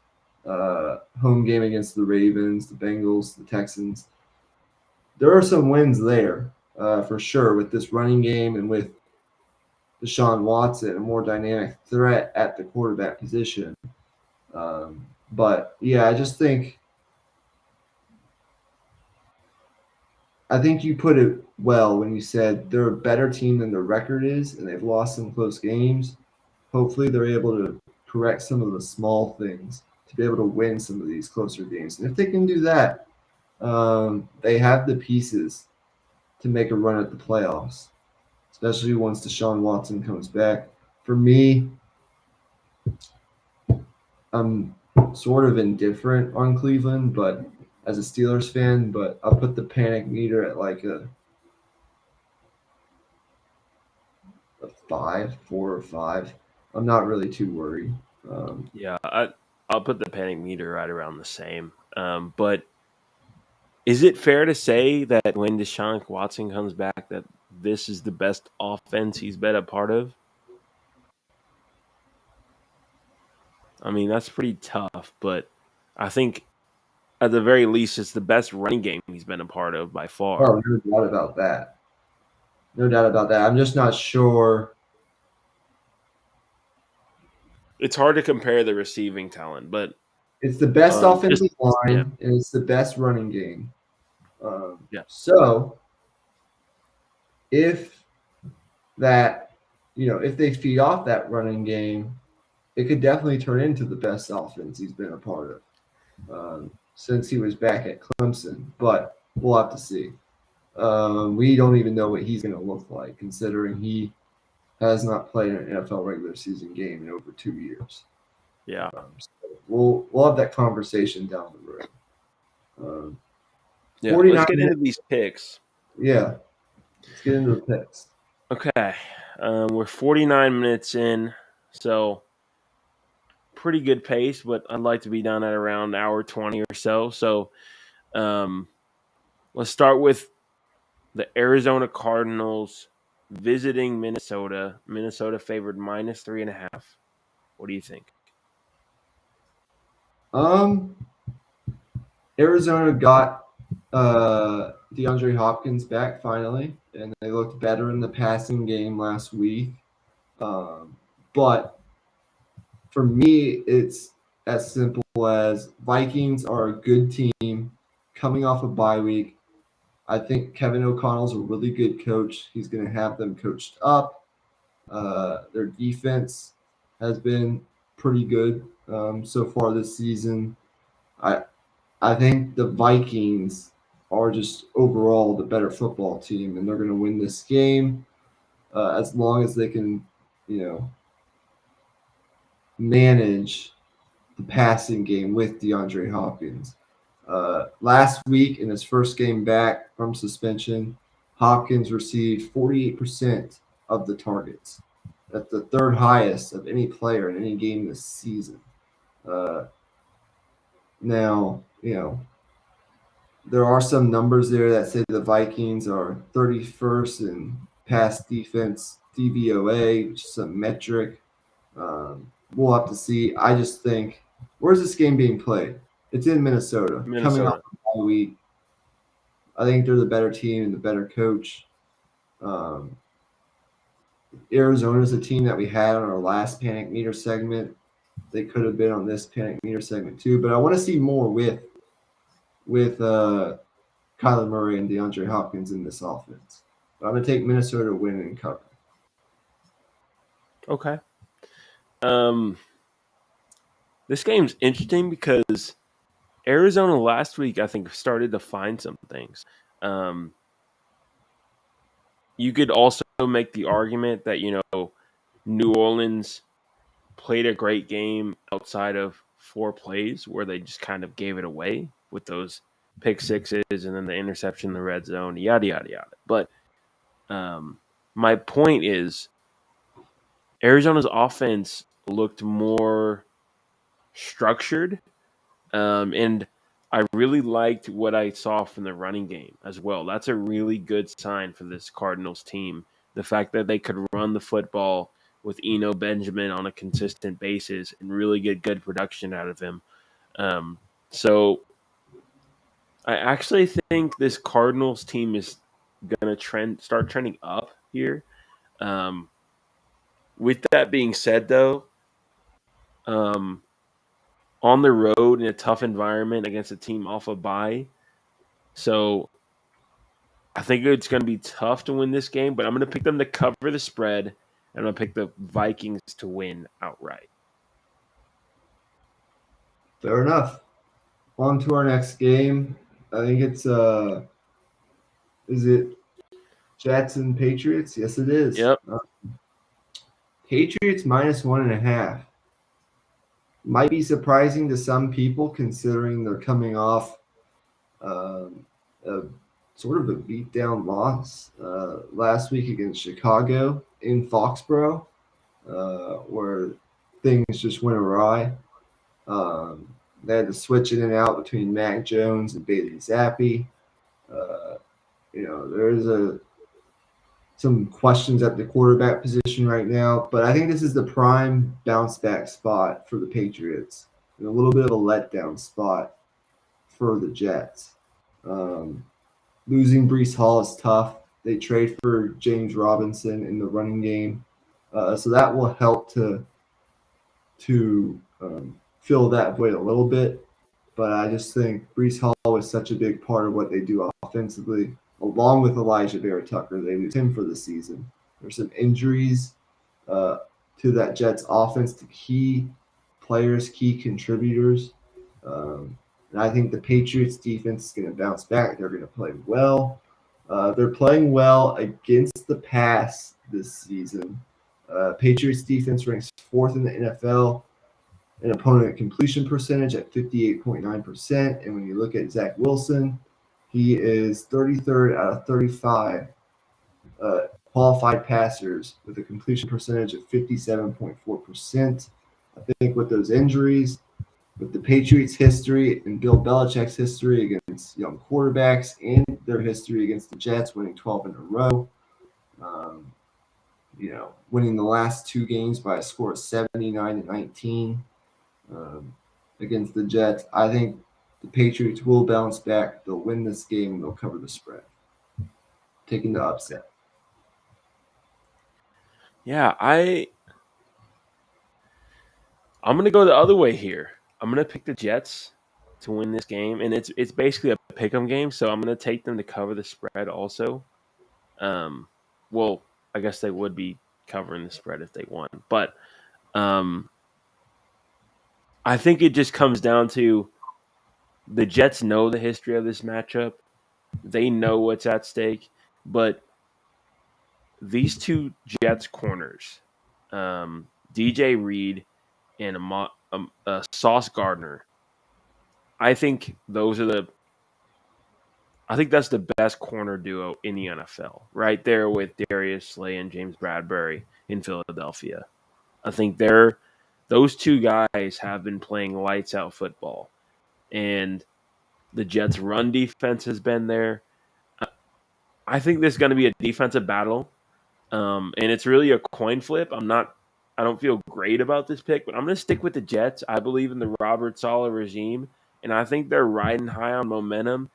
home game against the Ravens, the Bengals, the Texans. There are some wins there for sure with this running game and with Deshaun Watson, a more dynamic threat at the quarterback position. But yeah, I think you put it well when you said they're a better team than their record is, and they've lost some close games. Hopefully, they're able to correct some of the small things to be able to win some of these closer games. And if they can do that, they have the pieces to make a run at the playoffs, especially once Deshaun Watson comes back. For me, I'm sort of indifferent on Cleveland, but as a Steelers fan, but I'll put the panic meter at like a 5, 4 or 5. I'm not really too worried. Yeah, I'll put the panic meter right around the same. But is it fair to say that when Deshaun Watson comes back, that this is the best offense he's been a part of? I mean, that's pretty tough, but I think at the very least, it's the best running game he's been a part of by far. Oh, no doubt about that. No doubt about that. I'm just not sure. It's hard to compare the receiving talent, but It's the best offensive line, yeah, and it's the best running game. yeah, So if that, if they feed off that running game, it could definitely turn into the best offense he's been a part of since he was back at Clemson. But we'll have to see. We don't even know what he's going to look like, considering he has not played an NFL regular season game in over 2 years. yeah. So we'll have that conversation down the road. Yeah, let's get into these picks. Yeah, let's get into the picks. Okay, we're 49 minutes in, so pretty good pace, but I'd like to be done at around hour 20 or so. So let's start with the Arizona Cardinals visiting Minnesota. Minnesota favored -3.5. What do you think? Arizona got DeAndre Hopkins back finally, and they looked better in the passing game last week. But for me, it's as simple as Vikings are a good team coming off a bye week. I think Kevin O'Connell's a really good coach. He's going to have them coached up. Their defense has been pretty good so far this season. I think the Vikings are just overall the better football team, and they're going to win this game as long as they can, manage the passing game with DeAndre Hopkins. Last week, in his first game back from suspension, Hopkins received 48% of the targets. That's the third highest of any player in any game this season. Now, there are some numbers there that say the Vikings are 31st in pass defense DVOA, which is a metric. We'll have to see. I just think, where's this game being played? It's in Minnesota. Coming off Minnesota. a bye week, I think they're the better team and the better coach. Arizona is a team that we had on our last panic meter segment. They could have been on this panic meter segment too, but I want to see more with Kyler Murray and DeAndre Hopkins in this offense. But I'm going to take Minnesota to win and cover. Okay. This game's interesting because Arizona last week, I think, started to find some things. You could also make the argument that, New Orleans played a great game outside of 4 plays where they just kind of gave it away with those pick sixes and then the interception in the red zone, yada, yada, yada. But my point is Arizona's offense looked more structured, and I really liked what I saw from the running game as well. That's a really good sign for this Cardinals team. The fact that they could run the football with Eno Benjamin on a consistent basis and really get good production out of him. So I actually think this Cardinals team is going to start trending up here. With that being said, though, um, on the road in a tough environment against a team off a bye, so I think it's going to be tough to win this game. But I'm going to pick them to cover the spread, and I'm going to pick the Vikings to win outright. Fair enough. On to our next game. I think it's is it Jets and Patriots? Yes, it is. Yep. Patriots -1.5. Might be surprising to some people considering they're coming off a sort of a beatdown loss last week against Chicago in Foxborough, where things just went awry. They had to switch in and out between Mac Jones and Bailey Zappi. There's some questions at the quarterback position right now, but I think this is the prime bounce back spot for the Patriots and a little bit of a letdown spot for the Jets. Losing Breece Hall is tough. They trade for James Robinson in the running game, so that will help to fill that void a little bit. But I just think Breece Hall was such a big part of what they do offensively, along with Elijah Vera Tucker. They lose him for the season. There's some injuries to that Jets offense to key players, key contributors. And I think the Patriots defense is going to bounce back. They're going to play well. They're playing well against the pass this season. Patriots defense ranks 4th in the NFL in opponent completion percentage at 58.9%. And when you look at Zach Wilson, he is 33rd out of 35 qualified passers with a completion percentage of 57.4%. I think with those injuries, with the Patriots' history and Bill Belichick's history against young quarterbacks and their history against the Jets, winning 12 in a row, winning the last 2 games by a score of 79-19 against the Jets, I think the Patriots will bounce back. They'll win this game and they'll cover the spread, taking the upset. Yeah, I'm going to go the other way here. I'm going to pick the Jets to win this game, and it's basically a pick-'em game, so I'm going to take them to cover the spread also. Well, I guess they would be covering the spread if they won, but I think it just comes down to the Jets know the history of this matchup. They know what's at stake, but these two Jets corners, DJ Reed and Sauce Gardner. I think I think that's the best corner duo in the NFL, right there with Darius Slay and James Bradbury in Philadelphia. I think those two guys have been playing lights out football, and the Jets' run defense has been there. I think there's going to be a defensive battle, and it's really a coin flip. I don't feel great about this pick, but I'm going to stick with the Jets. I believe in the Robert Saleh regime, and I think they're riding high on momentum,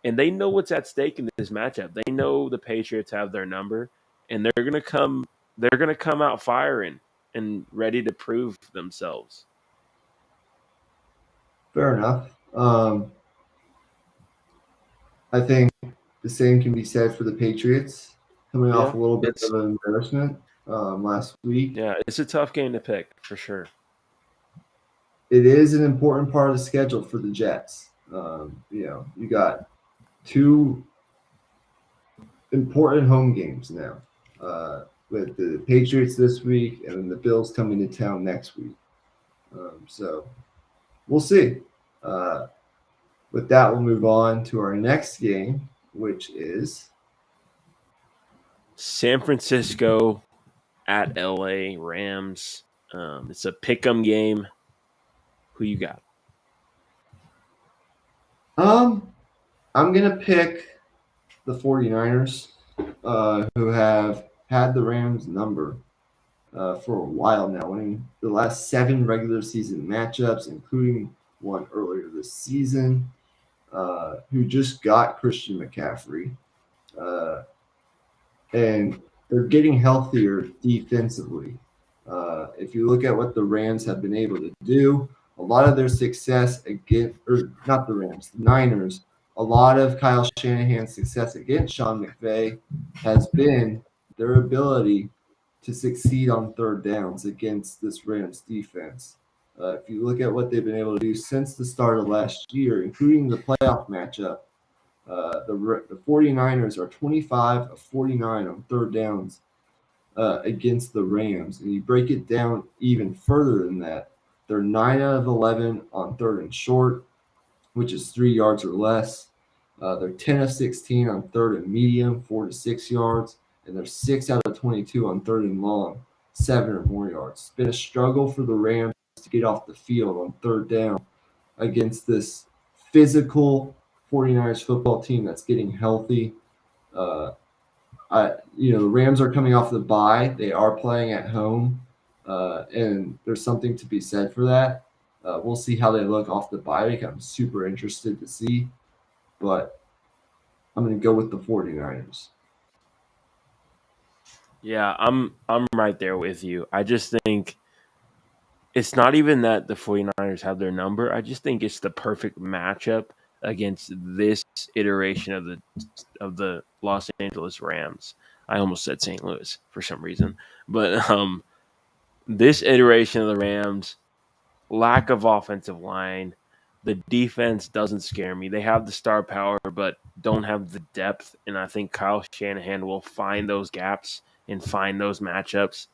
and they know what's at stake in this matchup. They know the Patriots have their number, and they're going to come. They're going to come out firing and ready to prove themselves. Fair enough. I think the same can be said for the Patriots, coming off Yeah, a little bit it's of an embarrassment last week. yeah, it's a tough game to pick for sure. It is an important part of the schedule for the Jets. You got two important home games now, with the Patriots this week and then the Bills coming to town next week. So we'll see. Uh, with that, we'll move on to our next game, which is San Francisco at LA Rams. It's a pick'em game. Who you got? um, I'm gonna pick the 49ers, who have had the Rams number for a while now, winning the last 7 regular season matchups, including one earlier this season. Who just got Christian McCaffrey, uh, and they're getting healthier defensively. If you look at what the Rams have been able to do, a lot of their success against, or not the Rams, the Niners, a lot of Kyle Shanahan's success against Sean McVay has been their ability to succeed on third downs against this Rams defense. If you look at what they've been able to do since the start of last year, including the playoff matchup, the 49ers are 25 of 49 on third downs against the Rams. And you break it down even further than that, they're 9 out of 11 on third and short, which is 3 yards or less. They're 10 of 16 on third and medium, 4 to 6 yards. And they're 6 out of 22 on third and long, 7 or more yards. It's been a struggle for the Rams to get off the field on third down against this physical 49ers football team that's getting healthy. Uh, the Rams are coming off the bye. They are playing at home, and there's something to be said for that. We'll see how they look off the bye week. I'm super interested to see, but I'm going to go with the 49ers. Yeah, I'm right there with you. I just think it's not even that the 49ers have their number. I just think it's the perfect matchup against this iteration of the Los Angeles Rams. I almost said St. Louis for some reason. But this iteration of the Rams, lack of offensive line, the defense doesn't scare me. They have the star power, but don't have the depth. And I think Kyle Shanahan will find those gaps and find those matchups,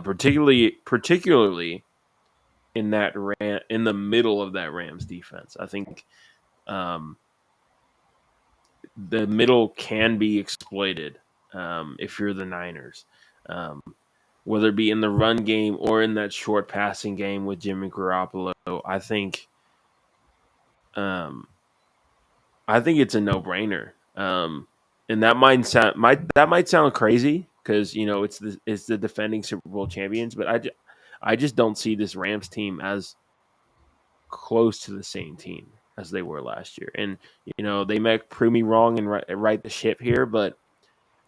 particularly in in the middle of that Rams defense. I think um, the middle can be exploited if you're the Niners, um, whether it be in the run game or in that short passing game with Jimmy Garoppolo. Um, I think it's a no brainer. And that might sound crazy because it's the defending Super Bowl champions, but I just don't see this Rams team as close to the same team as they were last year. And they might prove me wrong and right the ship here, but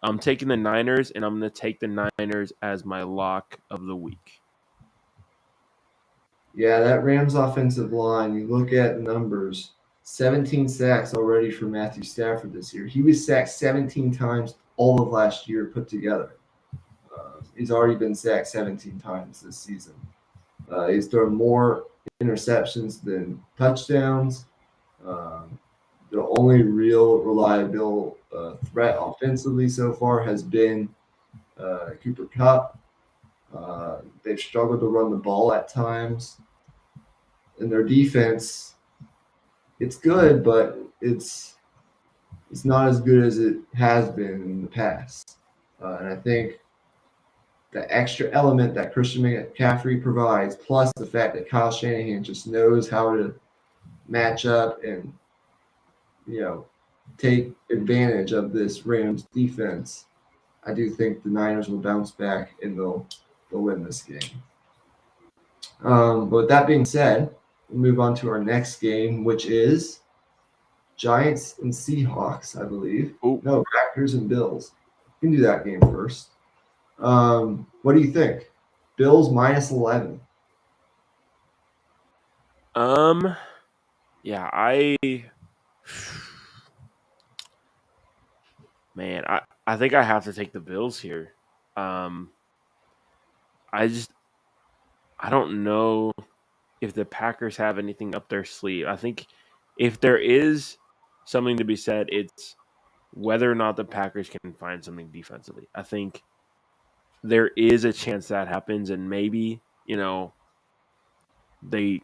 I'm taking the Niners, and I'm going to take the Niners as my lock of the week. Yeah, that Rams offensive line, you look at the numbers, 17 sacks already for Matthew Stafford this year. He was sacked 17 times all of last year put together. He's already been sacked 17 times this season. He's thrown more interceptions than touchdowns. Um, the only real reliable threat offensively so far has been Cooper Kupp. They've struggled to run the ball at times. and their defense, it's good, but it's not as good as it has been in the past. And I think the extra element that Christian McCaffrey provides, plus the fact that Kyle Shanahan just knows how to match up and take advantage of this Rams defense, I do think the Niners will bounce back and they'll win this game. But with that being said, we'll move on to our next game, which is Giants and Seahawks, I believe. Ooh. No, Packers and Bills. We can do that game first. What do you think? Bills minus 11. Yeah, man, I think I have to take the Bills here. Um, I don't know if the Packers have anything up their sleeve. I think if there is something to be said, it's whether or not the Packers can find something defensively. I think there is a chance that happens, and maybe, they,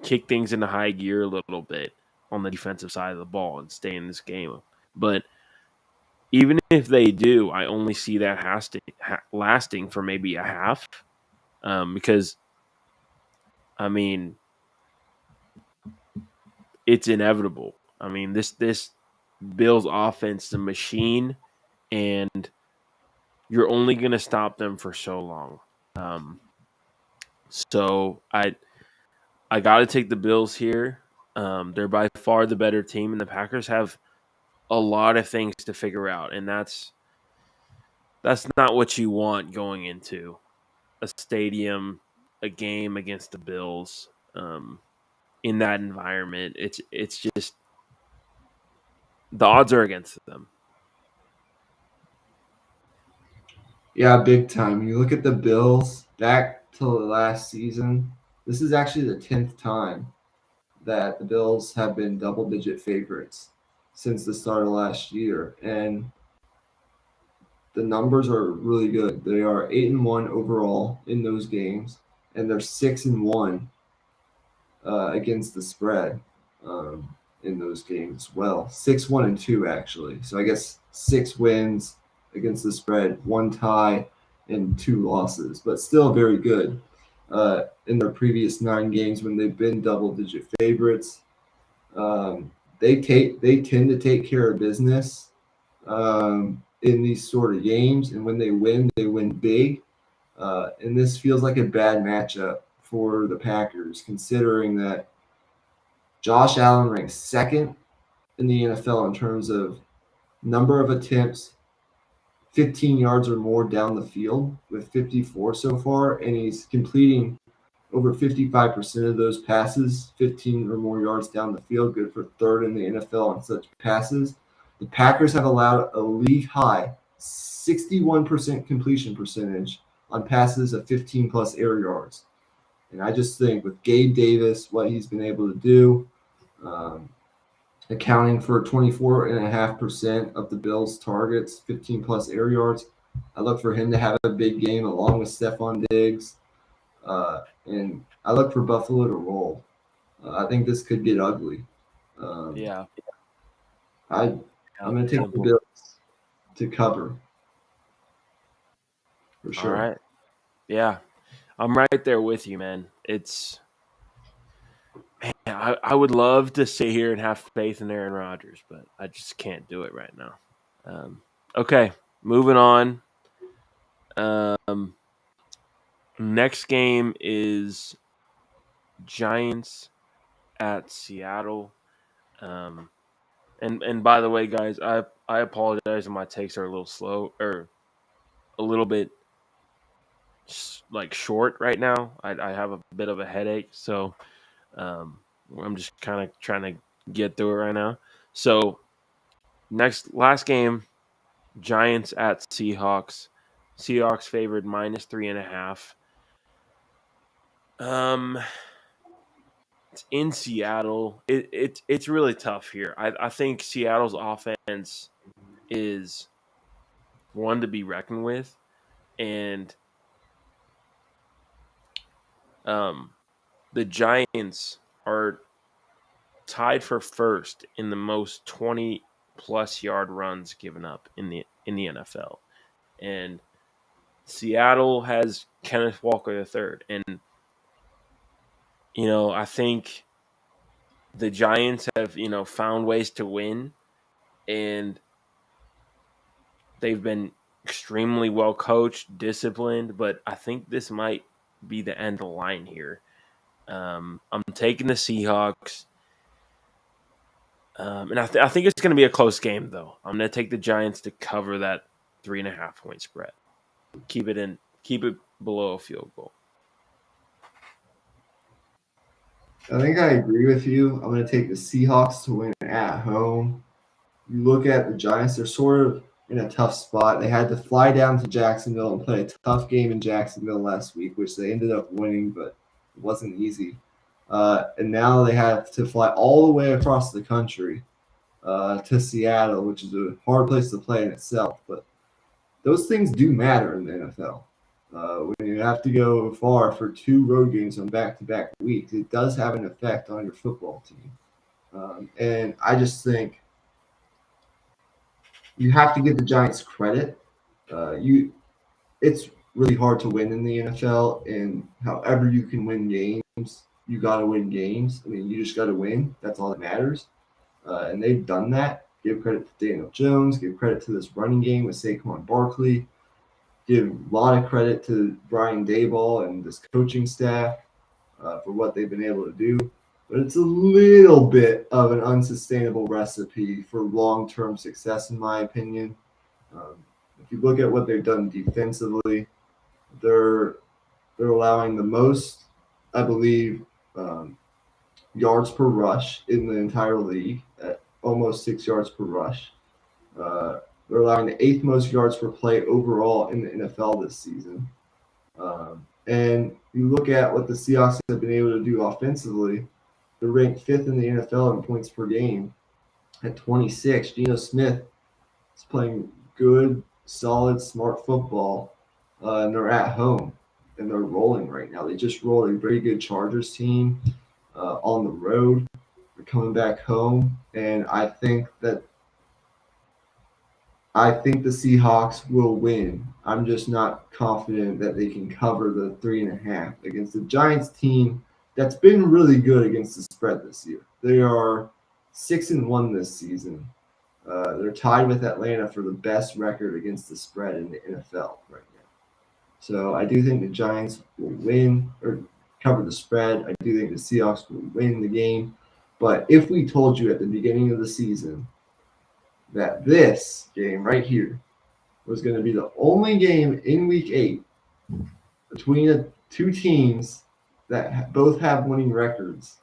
kick things into high gear a little bit on the defensive side of the ball and stay in this game. But even if they do, I only see that lasting for maybe a half, because, I mean, it's inevitable. I mean, this Bills offense, the machine, and you're only going to stop them for so long. So I got to take the Bills here. They're by far the better team, and the Packers have a lot of things to figure out, and that's not what you want going into a stadium, a game against the Bills. In that environment, it's just the odds are against them. Yeah, big time. You look at the Bills back to the last season. This is actually the 10th time that the Bills have been double-digit favorites since the start of last year, and the numbers are really good. They are 8-1 overall in those games, and they're 6-1 against the spread in those games as well. 6-1-2 actually. So I guess 6 wins against the spread, 1 tie, and 2 losses, but still very good. In their previous 9 games when they've been double-digit favorites, they tend to take care of business in these sort of games, and when they win big. And this feels like a bad matchup for the Packers, considering that Josh Allen ranks second in the NFL in terms of number of attempts, 15 yards or more down the field with 54 so far, and he's completing over 55% of those passes, 15 or more yards down the field, good for third in the NFL on such passes. The Packers have allowed a league high 61% completion percentage on passes of 15 plus air yards. And I just think with Gabe Davis, what he's been able to do, accounting for 24.5% of the Bills' targets, 15 plus air yards, I look for him to have a big game along with Stephon Diggs. And I look for Buffalo to roll. I think this could get ugly. Yeah, I'm going to take the simple. Bills to cover for All sure. right. Yeah, I'm right there with you, man. I would love to sit here and have faith in Aaron Rodgers, but I just can't do it right now. Okay, moving on. Next game is Giants at Seattle. And by the way, guys, I apologize if my takes are a little slow or a little bit like short right now. I have a bit of a headache, so I'm just kind of trying to get through it right now. So last game, Giants at Seahawks. Seahawks favored -3.5. It's in Seattle. It's really tough here. I think Seattle's offense is one to be reckoned with, and the Giants are tied for first in the most 20+ yard runs given up in the NFL. And Seattle has Kenneth Walker III. And I think the Giants have, found ways to win, and they've been extremely well coached, disciplined, but I think this might be the end of the line here. I'm taking the Seahawks. And I think it's going to be a close game, though. I'm going to take the Giants to cover that 3.5-point spread. Keep it below a field goal. I think I agree with you. I'm going to take the Seahawks to win at home. You look at the Giants, they're sort of in a tough spot. They had to fly down to Jacksonville and play a tough game in Jacksonville last week, which they ended up winning, but it wasn't easy. And now they have to fly all the way across the country to Seattle, which is a hard place to play in itself. But those things do matter in the NFL. When you have to go far for 2 road games on back-to-back weeks, it does have an effect on your football team. And I just think you have to give the Giants credit. It's really hard to win in the NFL, and however you can win games, you got to win games. I mean, you just got to win. That's all that matters. And they've done that. Give credit to Daniel Jones. Give credit to this running game with Saquon Barkley. Give a lot of credit to Brian Daboll and this coaching staff for what they've been able to do. But it's a little bit of an unsustainable recipe for long-term success, in my opinion. If you look at what they've done defensively, they're allowing the most, I believe, yards per rush in the entire league at almost 6 yards per rush. They're allowing the 8th most yards per play overall in the NFL this season. And you look at what the Seahawks have been able to do offensively, they're ranked 5th in the NFL in points per game at 26. Geno Smith is playing good, solid, smart football, and they're at home, and they're rolling right now. They just rolled a very good Chargers team on the road. They're coming back home, and I think the Seahawks will win. I'm just not confident that they can cover the 3.5 against the Giants team that's been really good against the spread this year. They are 6-1 this season. They're tied with Atlanta for the best record against the spread in the NFL right now. So I do think the Giants will win or cover the spread. I do think the Seahawks will win the game. But if we told you at the beginning of the season that this game right here was going to be the only game in Week 8 between the 2 teams that both have winning records,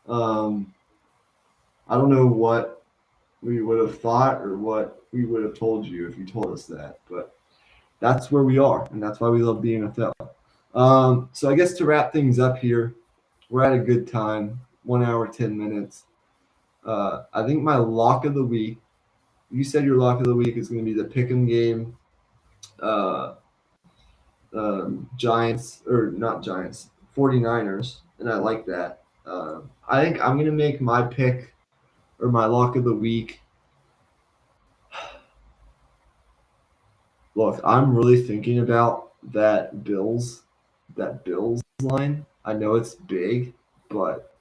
I don't know what we would have thought or what we would have told you if you told us that. But that's where we are, and that's why we love the NFL. So I guess to wrap things up here, we're at a good time, 1 hour, 10 minutes. I think my lock of the week, you said your lock of the week is going to be the pick'em game. Giants, or not Giants, 49ers, and I like that. I think I'm going to make my pick or my lock of the week. Look, I'm really thinking about that Bills line. I know it's big, but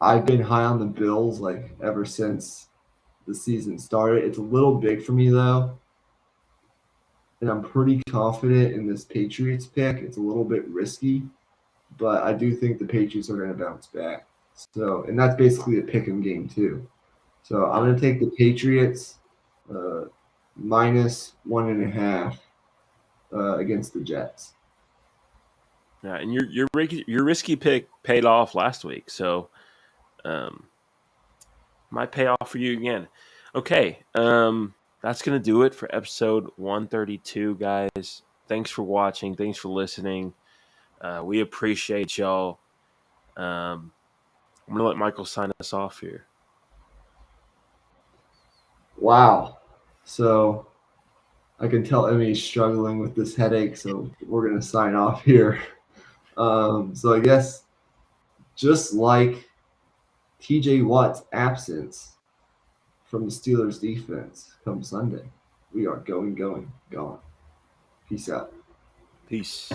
I've been high on the Bills like ever since the season started. It's a little big for me though, and I'm pretty confident in this Patriots pick. It's a little bit risky, but I do think the Patriots are going to bounce back. So, and that's basically a pick 'em game too. So I'm going to take the Patriots minus 1.5 against the Jets. Yeah, and your risky pick paid off last week, so might pay off for you again. Okay, that's gonna do it for episode 132, guys. Thanks for watching. Thanks for listening. We appreciate y'all. I'm gonna let Michael sign us off here. Wow. So I can tell Emmy's struggling with this headache, so we're going to sign off here. So I guess just like TJ Watt's absence from the Steelers defense come Sunday, we are going, gone. Peace out. Peace.